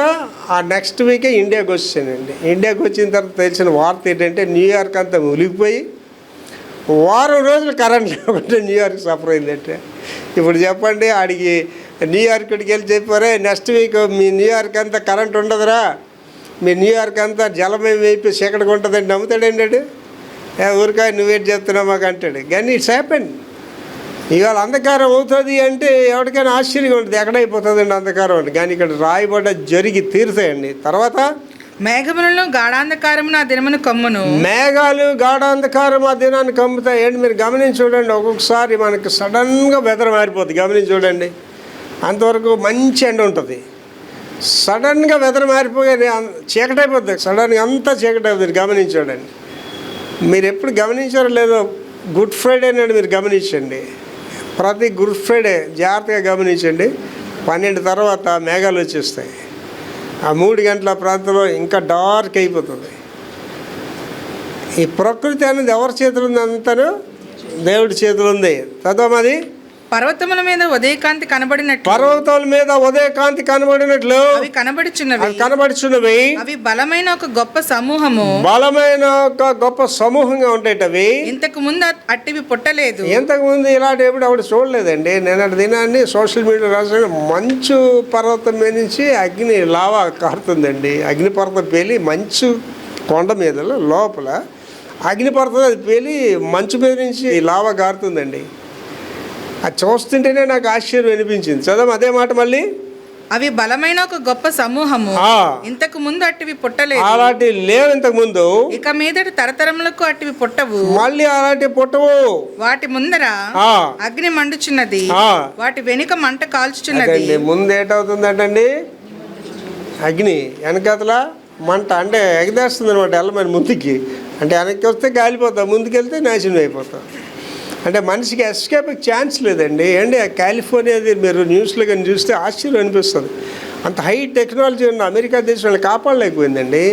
ఆ నెక్స్ట్ వీకే ఇండియాకి వచ్చానండి. ఇండియాకి వచ్చిన తర్వాత తెలిసిన వార్త ఏంటంటే న్యూయార్క్ అంతా మునిగిపోయి వారం రోజులు కరెంట్ లేకుంటే న్యూయార్క్ సఫర్ అయిందంటే. ఇప్పుడు చెప్పండి, ఆడికి న్యూయార్క్కి వెళ్ళి చెప్పారే నెక్స్ట్ వీక్ మీ న్యూయార్క్ అంతా కరెంట్ ఉండదురా, మీ న్యూయార్క్ అంతా జలమయం అయిపోయి చీకటిగా ఉంటుందండి. నమ్ముతాడండి? ఊరికాయ నువ్వేటి చెప్తున్నావు మాకు అంటాడు. కానీ ఇట్స్ హ్యాపెన్. ఇవాళ అంధకారం అవుతుంది అంటే ఎవరికైనా ఆశ్చర్యంగా ఉంటుంది, ఎక్కడైపోతుందండి అంధకారం అంటే. కానీ ఇక్కడ రాయబడ్డ జరిగి తీరుతాయండి. తర్వాత మేఘములను గాఢాంధకారమును ఆ దినమును కమ్మును, మేఘాలు గాఢాంధకారం ఆ దినాన్ని కమ్ముతాయి. ఏంటి మీరు గమనించి చూడండి, ఒక్కొక్కసారి మనకి సడన్గా వెదర్ మారిపోతుంది. గమనించి చూడండి, అంతవరకు మంచి ఎండ ఉంటుంది, సడన్గా వెదర్ మారిపోయి చీకటి అయిపోతుంది, సడన్గా అంతా చీకటి అవుతుంది. గమనించి చూడండి. మీరు ఎప్పుడు గమనించారో లేదో, గుడ్ ఫ్రైడే నాడు మీరు గమనించండి, ప్రతి గుడ్ ఫ్రైడే జాగ్రత్తగా గమనించండి. 12 తర్వాత మేఘాలు వచ్చేస్తాయి. ఆ 3 గంటల ప్రాంతంలో ఇంకా డార్క్ అయిపోతుంది. ఈ ప్రకృతి అనేది ఎవరి చేతులు ఉంది? అంతను దేవుడి చేతులు ఉంది. చదవమది పర్వతముల మీద ఉదయకాంతి కనబడినట్లు పర్వతాల మీద ఉదయకాంతి కనబడినట్లు అవి కనబడుచున్నవి. అవి బలమైన ఒక గొప్ప సమూహము. బలమైన ఒక గొప్ప సమూహంగా ఉంటాయి అవి. ఇంతకు ముందు అట్టివి పుట్టలేదు. ఇంతకు ముందు ఇలాంటి ఎప్పుడు ఆవిడ చూడలేదండి. నిన్నటి దినాన్ని సోషల్ మీడియా రాసిన మంచు పర్వతం మీద నుంచి అగ్ని లావా కారుతుందండి. అగ్నిపర్వతం పేలి మంచు కొండ మీద లోపల అగ్నిపర్వతం అది పేలి మంచు మీద నుంచి లావా కారుతుందండి. అది చూస్తుంటేనే నాకు ఆశ్చర్యం అనిపించింది. చదవం అదే మాట మళ్ళీ. అవి బలమైన ఒక గొప్ప సమూహము. ఇంతకు ముందు అట్టివి పుట్టలేదు. అలాంటి లేవు ఇంతకు ముందు. ఇక మీదట తరతరములకు అట్టివి పుట్టవు. మళ్ళీ అలాంటి పుట్టవు. వాటి ముందర అగ్ని మండుచున్నది, వాటి వెనుక మంట కాల్చుచున్నది. ముందు ఏటవుతుందంటండి అగ్ని, వెనకతల మంట. అంటే ఎగదేస్తుంది అనమాట. వెళ్ళమని ముందుకి అంటే వెనక్కి వస్తే కాలిపోతాం, ముందుకెళ్తే నాశనం అయిపోతాం. అంటే మనిషికి ఎస్కేప్ ఛాన్స్ లేదండి. ఏంటి కాలిఫోర్నియాది మీరు న్యూస్లో కానీ చూస్తే ఆశ్చర్యం అనిపిస్తుంది. అంత హై టెక్నాలజీ ఉన్న అమెరికా దేశం కాపాడలేకపోయిందండి.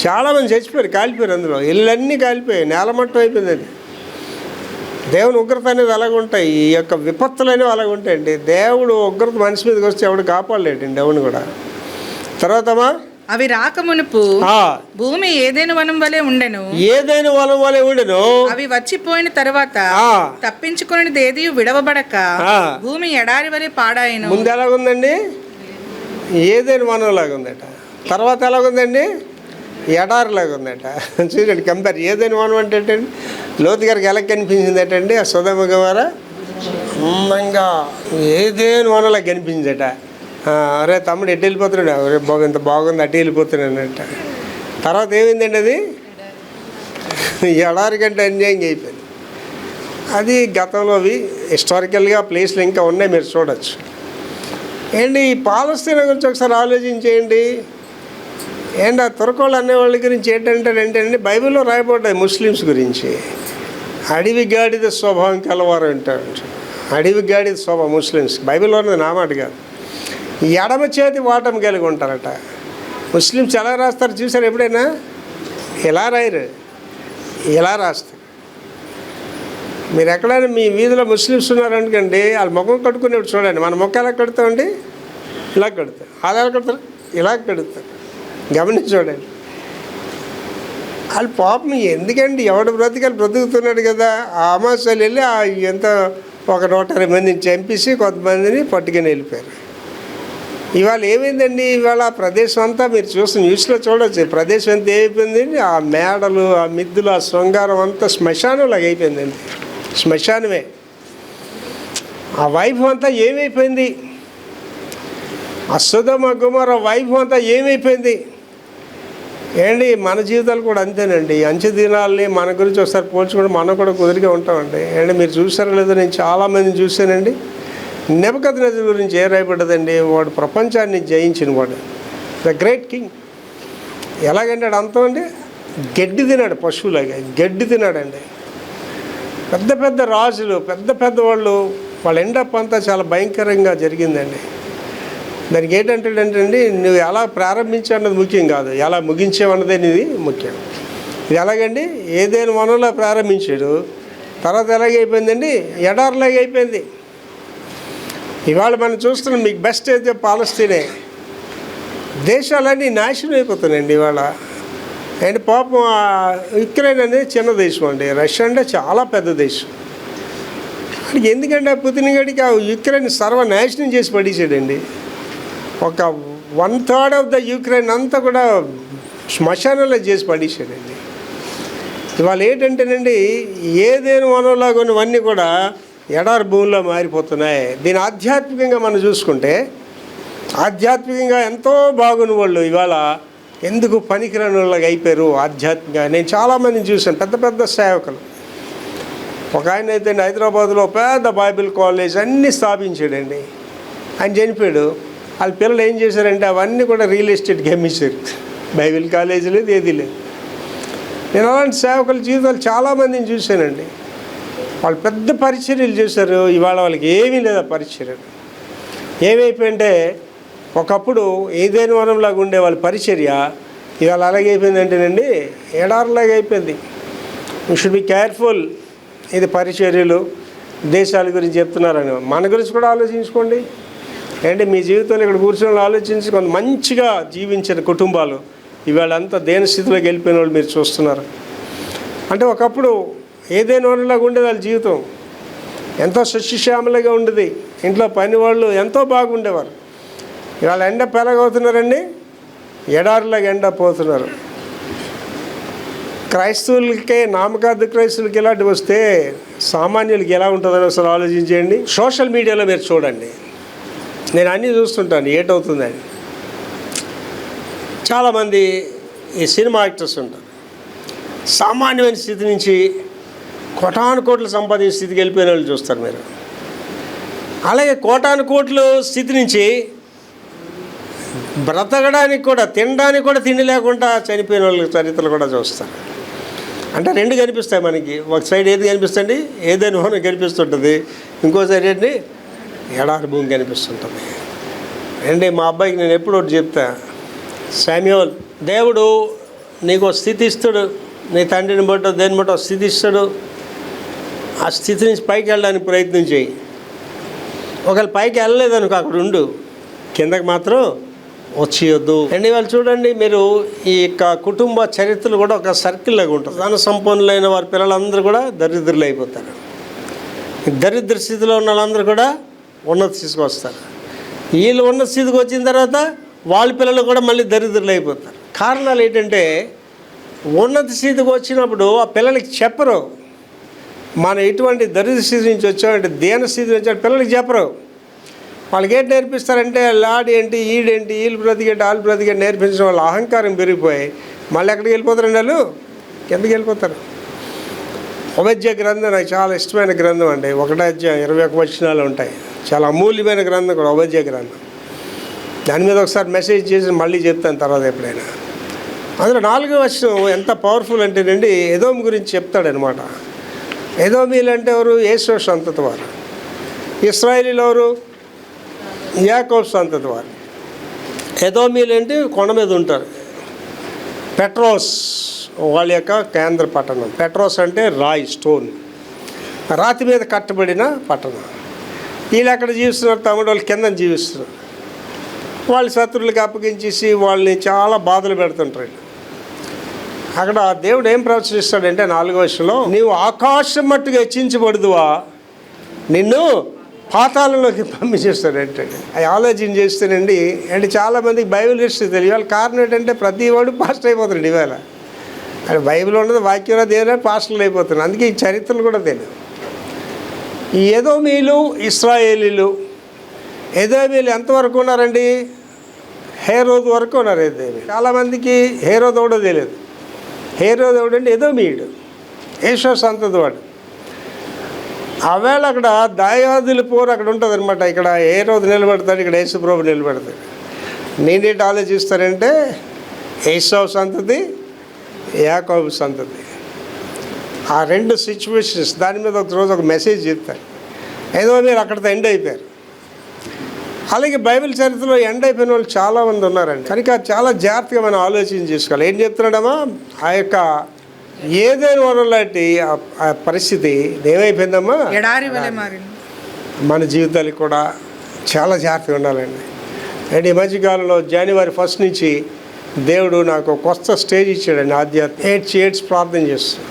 చాలామంది చచ్చిపోయారు, కాలిపోయారు. అందులో ఇళ్ళన్నీ కాలిపోయాయి, నేలమట్టం అయిపోయిందండి. దేవుని ఉగ్రత అనేది అలాగుంటాయి, ఈ యొక్క విపత్తులు అనేవి అలాగుంటాయండి. దేవుడు ఉగ్రత మనిషి మీదకి వస్తే ఎవడు కాపాడలేడండి దేవుని కూడా. తర్వాతమా అవి రాకమునుపు భూమి ఏదైనా వనం వలె ఉండెను. ఏదైనా వనం వలె ఉండెను. అవి వచ్చిపోయిన తర్వాత తప్పించుకునేది ఏది విడవబడక భూమి ఎడారి వలె పాడాయను. ముందు ఎలాగుందండి? ఏదైనా వనం లాగా ఉందట. తర్వాత ఎలాగుందండి? ఎడారిలాగా ఉందట. చూడండి కంపేర్. ఏదైనా వనం అంటే ఏంటండి? లోతు గారికి ఎలా కనిపించింది ఏంటండి? ఆ సొదొమ గొమొర్ర అందంగా ఏదైనా వనంలా కనిపించిందట. అరే తమ్ముడు ఎటు వెళ్ళిపోతున్నాడు, అరే ఇంత బాగుంది అటు వెళ్ళిపోతున్నానంట. తర్వాత ఏమైందండి? అది ఎడారి కంటే అన్యాయంగా అయిపోయింది. అది గతంలో అవి హిస్టారికల్గా ప్లేస్లు ఇంకా ఉన్నాయి, మీరు చూడవచ్చు. ఏంటి ఈ పాలస్తీనా గురించి ఒకసారి ఆలోచించేయండి. ఏంటి ఆ తురకోళ్ళు అనేవాళ్ళ గురించి ఏంటంటే బైబిల్లో రాయబడ్డాయి ముస్లిమ్స్ గురించి. అడవి గాడిద స్వభావం కలవారు అంటారు. అడవి గాడిద స్వభావం ముస్లిమ్స్ బైబిల్లో ఉన్నది, నా మాట కాదు. ఎడమ చేతి వాటం కలిగి ఉంటారట. ముస్లిమ్స్ ఎలా రాస్తారు చూసారు ఎప్పుడైనా? ఎలా రాయరు, ఎలా రాస్తారు. మీరు ఎక్కడైనా మీ వీధిలో ముస్లిమ్స్ ఉన్నారనుకోండి, వాళ్ళ ముఖం కట్టుకునేప్పుడు చూడండి. మన ముఖం ఎలా కడుతామండి? ఇలా కడతారు. అది ఎలా కడతారు? ఇలా కడుతారు. గమనించి చూడండి. వాళ్ళు పాపం ఎందుకండి, ఎవడు బ్రతికాలు బ్రతుకుతున్నాడు కదా. ఆ అమాసాలు వెళ్ళి ఎంత ఒక 120 మందిని చంపేసి కొంతమందిని పట్టుకుని వెళ్ళిపోయారు. ఇవాళ ఏమైందండి? ఇవాళ ఆ ప్రదేశం అంతా మీరు చూసిన న్యూస్లో చూడవచ్చు. ప్రదేశం అంతా ఏమైపోయిందండి? ఆ మేడలు, ఆ మిద్దులు, ఆ శృంగారం అంతా శ్మశానంలాగా అయిపోయిందండి. శ్మశానమే. ఆ వైభవం అంతా ఏమైపోయింది? ఆ సొదొమ గొమొర్ర వైభవం అంతా ఏమైపోయింది? ఏంటి మన జీవితాలు కూడా అంతేనండి. అంచె దినాలని మన గురించి ఒకసారి పోల్చుకుంటే మనం కూడా కుదిరిగా ఉంటామండి. ఏంటి మీరు చూసారో లేదో, నేను చాలామందిని చూశానండి. నెబుకద్నెజర్ గురించి ఏ రాయబడ్డదండి? వాడు ప్రపంచాన్ని జయించిన వాడు, ద గ్రేట్ కింగ్. ఎలాగంటే అంతం అండి, గడ్డి తినాడు, పశువులాగా గడ్డి తినాడండి. పెద్ద పెద్ద రాజులు, పెద్ద పెద్ద వాళ్ళ ఎండప్ అంతా చాలా భయంకరంగా జరిగిందండి. దానికి ఏంటంటే నువ్వు ఎలా ప్రారంభించావన్నది ముఖ్యం కాదు, ఎలా ముగించావన్నదే నీది ముఖ్యం. ఇది ఎలాగండి? ఏదైనా వనంలో ప్రారంభించాడు, తర్వాత ఎలాగైపోయిందండి? ఎడారిలాగా అయిపోయింది. ఇవాళ మనం చూస్తున్నాం, మీకు బెస్ట్ అయితే పాలస్తీనే. దేశాలన్నీ నాశనం అయిపోతున్నాయండి ఇవాళ. అండ్ పాపం యుక్రెయిన్ అనేది చిన్న దేశం అండి. రష్యా అంటే చాలా పెద్ద దేశం. ఎందుకంటే పుతిన్ గడికి ఆ యుక్రెయిన్ సర్వనాశనం చేసి పడేసాడండి. ఒక 1/3 ఆఫ్ ద యుక్రెయిన్ అంతా కూడా శ్మశానంలో చేసి పడేసాడండి. ఇవాళ ఏంటంటేనండి, ఏదైనా వనంలాగా ఉన్నవన్నీ కూడా ఎడారి భూమిలో మారిపోతున్నాయి. దీని ఆధ్యాత్మికంగా మనం చూసుకుంటే, ఆధ్యాత్మికంగా ఎంతో బాగున్న వాళ్ళు ఇవాళ ఎందుకు పనికిరాని వాళ్ళగా అయిపోయారు ఆధ్యాత్మికంగా. నేను చాలామందిని చూశాను, పెద్ద పెద్ద సేవకులు. ఒక ఆయన అయితే హైదరాబాద్లో పెద్ద బైబిల్ కాలేజ్ అన్నీ స్థాపించాడండి. ఆయన చనిపోయాడు. వాళ్ళ పిల్లలు ఏం చేశారంటే అవన్నీ కూడా రియల్ ఎస్టేట్కి అమ్మేశారు. బైబిల్ కాలేజీ లేదు, ఏది లేదు. నేను అలాంటి సేవకుల జీవితాలు చాలామందిని చూశానండి. వాళ్ళు పెద్ద పరిచర్యలు చేశారు, ఇవాళ వాళ్ళకి ఏమీ లేదు ఆ పరిచర్యలు. ఏమైపోయింటే ఒకప్పుడు ఏదైనా వనంలాగా ఉండే వాళ్ళ పరిచర్య ఇవాళ అలాగైపోయిందంటేనండి ఎడారిలాగా అయిపోయింది. You should be careful. ఇది పరిచర్యలు దేశాల గురించి చెప్తున్నారని. మన గురించి కూడా ఆలోచించుకోండి. ఏంటి మీ జీవితంలో ఇక్కడ కూర్చొని ఆలోచించి కొంత మంచిగా జీవించిన కుటుంబాలు ఇవాళ అంతా దేని స్థితిలోకి వెళ్ళిపోయిన వాళ్ళు మీరు చూస్తున్నారు. అంటే ఒకప్పుడు ఏదైనా వనలాగా ఉండేది వాళ్ళ జీవితం, ఎంతో సస్యశ్యామలగా ఉండేది. ఇంట్లో పని వాళ్ళు ఎంతో బాగుండేవారు. ఇవాళ ఎండ పెరగవుతున్నారండి, ఎడారిలాగా ఎండ పోతున్నారు. క్రైస్తవులకే, నామకార్థ క్రైస్తవులకి ఇలాంటివి వస్తే సామాన్యులకి ఎలా ఉంటుందని అసలు ఆలోచించేయండి. సోషల్ మీడియాలో మీరు చూడండి, నేను అన్నీ చూస్తుంటాను ఏటవుతుందని. చాలామంది ఈ సినిమా యాక్టర్స్ ఉంటారు, సామాన్యమైన స్థితి నుంచి కోటాను కోట్లు సంపాదించే స్థితికి వెళ్ళిపోయిన వాళ్ళు చూస్తారు మీరు. అలాగే కోటాను కోట్ల స్థితి నుంచి బ్రతకడానికి కూడా, తినడానికి కూడా తిండి లేకుండా చనిపోయిన వాళ్ళ చరిత్రలు కూడా చూస్తారు. అంటే రెండు కనిపిస్తాయి మనకి. ఒక సైడ్ ఏది కనిపిస్తుంది, ఏదైనా మనం కనిపిస్తుంటుంది, ఇంకో సైడ్ ఏంటి, ఎడారి భూమి కనిపిస్తుంటుంది. అంటే మా అబ్బాయికి నేను ఎప్పుడు ఒకటి చెప్తా, శామ్యూల్, దేవుడు నీకు స్థితి ఇస్తాడు, నీ తండ్రిని బట్టో దేని బట్టో స్థితి ఇస్తాడు. ఆ స్థితి నుంచి పైకి వెళ్ళడానికి ప్రయత్నం చేయి. ఒకవేళ పైకి వెళ్ళలేదనుకో అక్కడ ఉండు, కిందకి మాత్రం వచ్చేయొద్దు. అండ్ ఇవాళ చూడండి మీరు, ఈ యొక్క కుటుంబ చరిత్రలు కూడా ఒక సర్కిల్ లాగా ఉంటుంది. ధన సంపన్నులైన వారి పిల్లలందరూ కూడా దరిద్రులు అయిపోతారు. దరిద్ర స్థితిలో ఉన్న వాళ్ళందరూ కూడా ఉన్నత స్థితికి వస్తారు. వీళ్ళు ఉన్నత స్థితికి వచ్చిన తర్వాత వాళ్ళ పిల్లలు కూడా మళ్ళీ దరిద్రులు అయిపోతారు. కారణాలు ఏంటంటే, ఉన్నత స్థితికి వచ్చినప్పుడు ఆ పిల్లలకి చెప్పరు మనం ఎటువంటి దరిద్ర స్థితి నుంచి వచ్చామంటే, దేన స్థితి నుంచి వచ్చాడు పిల్లలకి చెప్పరు. వాళ్ళకి ఏంటి నేర్పిస్తారంటే, లాడ్ ఏంటి, ఈడేంటి, వీళ్ళు బ్రతికేంటి, వాళ్ళు బ్రతికేంటి నేర్పించడం వాళ్ళ అహంకారం పెరిగిపోయి మళ్ళీ ఎక్కడికి వెళ్ళిపోతారండి, వాళ్ళు కిందకి వెళ్ళిపోతారు. ఉపద్య గ్రంథం నాకు చాలా ఇష్టమైన గ్రంథం అండి. 1వ అధ్యాయం 21 వచనాలు ఉంటాయి. చాలా అమూల్యమైన గ్రంథం కూడా ఉపద్య గ్రంథం. దాని మీద ఒకసారి మెసేజ్ చేసి మళ్ళీ చెప్తాను తర్వాత ఎప్పుడైనా. అందులో 4వ వచనం ఎంత పవర్ఫుల్ అంటేనండి, ఎదోము గురించి చెప్తాడనమాట. ఎదోమీలు అంటే ఎవరు? యేసు సంతతి వారు. ఇశ్రాయేలీలు ఎవరు? యాకోబు సంతతి వారు. ఎదోమీలు అంటే కొండ మీద ఉంటారు. పెట్రోస్ వాళ్ళ యొక్క కేంద్ర పట్టణం. పెట్రోస్ అంటే రాయి, స్టోన్, రాతి మీద కట్టబడిన పట్టణం. వీళ్ళు అక్కడ జీవిస్తున్నారు, తమిళ వాళ్ళు కింద జీవిస్తున్నారు. వాళ్ళ శత్రువులకి అప్పగించేసి వాళ్ళని చాలా బాధలు పెడుతుంటారు. అక్కడ దేవుడు ఏం ప్రవచనిస్తాడంటే 4వ వచనంలో, నీవు ఆకాశం మట్టుగా హెచ్చించబడుదువా, నిన్ను పాతాళంలోకి పంపించేస్తాడు ఏంటంటే. అది ఆలోచన చేస్తేనండి. అంటే చాలామందికి బైబిల్ హిస్టరీ తెలియాలి. కారణం ఏంటంటే ప్రతి వాడు పాస్టర్ అయిపోతాడు ఇవాళ. అది బైబిల్ ఉన్నది, వాక్యంలో దేవుడు పాస్టర్లు అయిపోతున్నాడు. అందుకే ఈ చరిత్రలు కూడా తెలియదు. ఈ ఎదోమీలు, ఇశ్రాయేలీలు. ఎదోమీలు ఎంతవరకు ఉన్నారండి? హేరోదు వరకు ఉన్నారు. ఎదోమీ చాలామందికి హేరోదు కూడా తెలియదు. హేరోదు ఎవడంటే ఎదోమీయుడు, యేసు సంతతి వాడు. ఆవేళ అక్కడ దాయాదుల పోరు అక్కడ ఉంటుంది అనమాట. ఇక్కడ హేరోదు నిలబడతాడు, ఇక్కడ యేసు ప్రభు నిలబడతాడు. నేనేంటి ఆలోచిస్తానంటే, యేసు సంతతి, యాకోబు సంతతి, ఆ రెండు సిచ్యువేషన్స్. దాని మీద ఒకరోజు ఒక మెసేజ్ చెప్తారు. ఏదో మీరు అక్కడితో ఎండ్ అయిపోయారు. అలాగే బైబిల్ చరిత్రలో ఎండ్ అయిపోయిన వాళ్ళు చాలామంది ఉన్నారండి. కనుక చాలా జాగ్రత్తగా మనం ఆలోచన చేసుకోవాలి. ఏం చెప్తున్నాడమ్మా, ఆ యొక్క ఏదైనా వనలాంటి ఆ పరిస్థితి ఏమైపోయిందమ్మా, ఎడారి వలె మారింది. మన జీవితాలకు కూడా చాలా జాగ్రత్తగా ఉండాలండి. అండ్ ఈ మధ్యకాలంలో జనవరి 1 నుంచి దేవుడు నాకు కొత్త స్టేజ్ ఇచ్చాడండి. ఆధ్యాత్మిక ఏడ్చి ప్రార్థన చేస్తాను.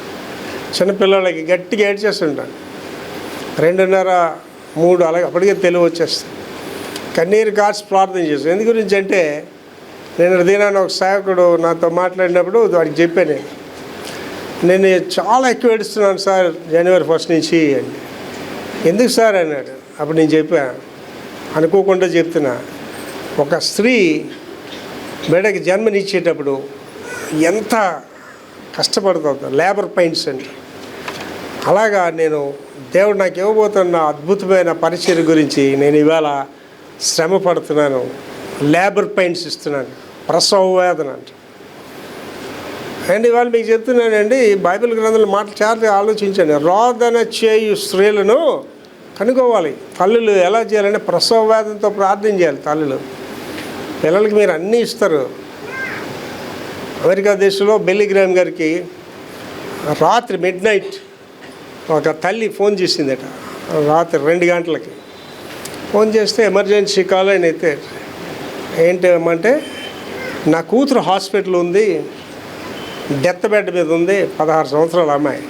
చిన్నపిల్లలకి గట్టిగా ఏడ్చేస్తుంటాను. 2:30, 3 అలాగే అప్పటికే తెలివి వచ్చేస్తాను. కన్నీరు కార్చి ప్రార్థన చేస్తాను. ఎందు గురించి అంటే, నేను దినాన్ని ఒక సేవకుడు నాతో మాట్లాడినప్పుడు వాడికి చెప్పాను, నేను చాలా ఎక్కువ ఏడుస్తున్నాను సార్ జనవరి 1 నుంచి అండి. ఎందుకు సార్ అన్నాడు. అప్పుడు నేను చెప్పాను, అనుకోకుండా చెప్తున్నా, ఒక స్త్రీ బిడ్డకి జన్మనిచ్చేటప్పుడు ఎంత కష్టపడుతుందో, లేబర్ పెయిన్స్ అంటే. అలాగా నేను దేవుడు నాకు ఇవ్వబోతున్న అద్భుతమైన పరిచయం గురించి నేను ఇవాళ శ్రమ పడుతున్నాను. లేబర్ పెయిన్స్ ఇస్తున్నాను, ప్రసవ వేదన అంట. అండ్ ఇవాళ మీకు చెప్తున్నానండి, బైబిల్ గ్రంథాలు మాటలు చాలా ఆలోచించండి. రోదన చేయు స్త్రీలను కనుక్కోవాలి. తల్లులు ఎలా చేయాలంటే ప్రసవ వేదనతో ప్రార్థన చేయాలి. తల్లులు పిల్లలకి మీరు అన్నీ ఇస్తారు. అమెరికా దేశంలో బిల్లీ గ్రామ్ గారికి రాత్రి మిడ్నైట్ ఒక తల్లి ఫోన్ చేసిందట. రాత్రి 2 గంటలకి ఫోన్ చేస్తే ఎమర్జెన్సీ కాల్ అని అయితే ఏంటంటే నా కూతురు హాస్పిటల్ ఉంది, డెత్ బెడ్ మీద ఉంది, 16 సంవత్సరాల అమ్మాయి,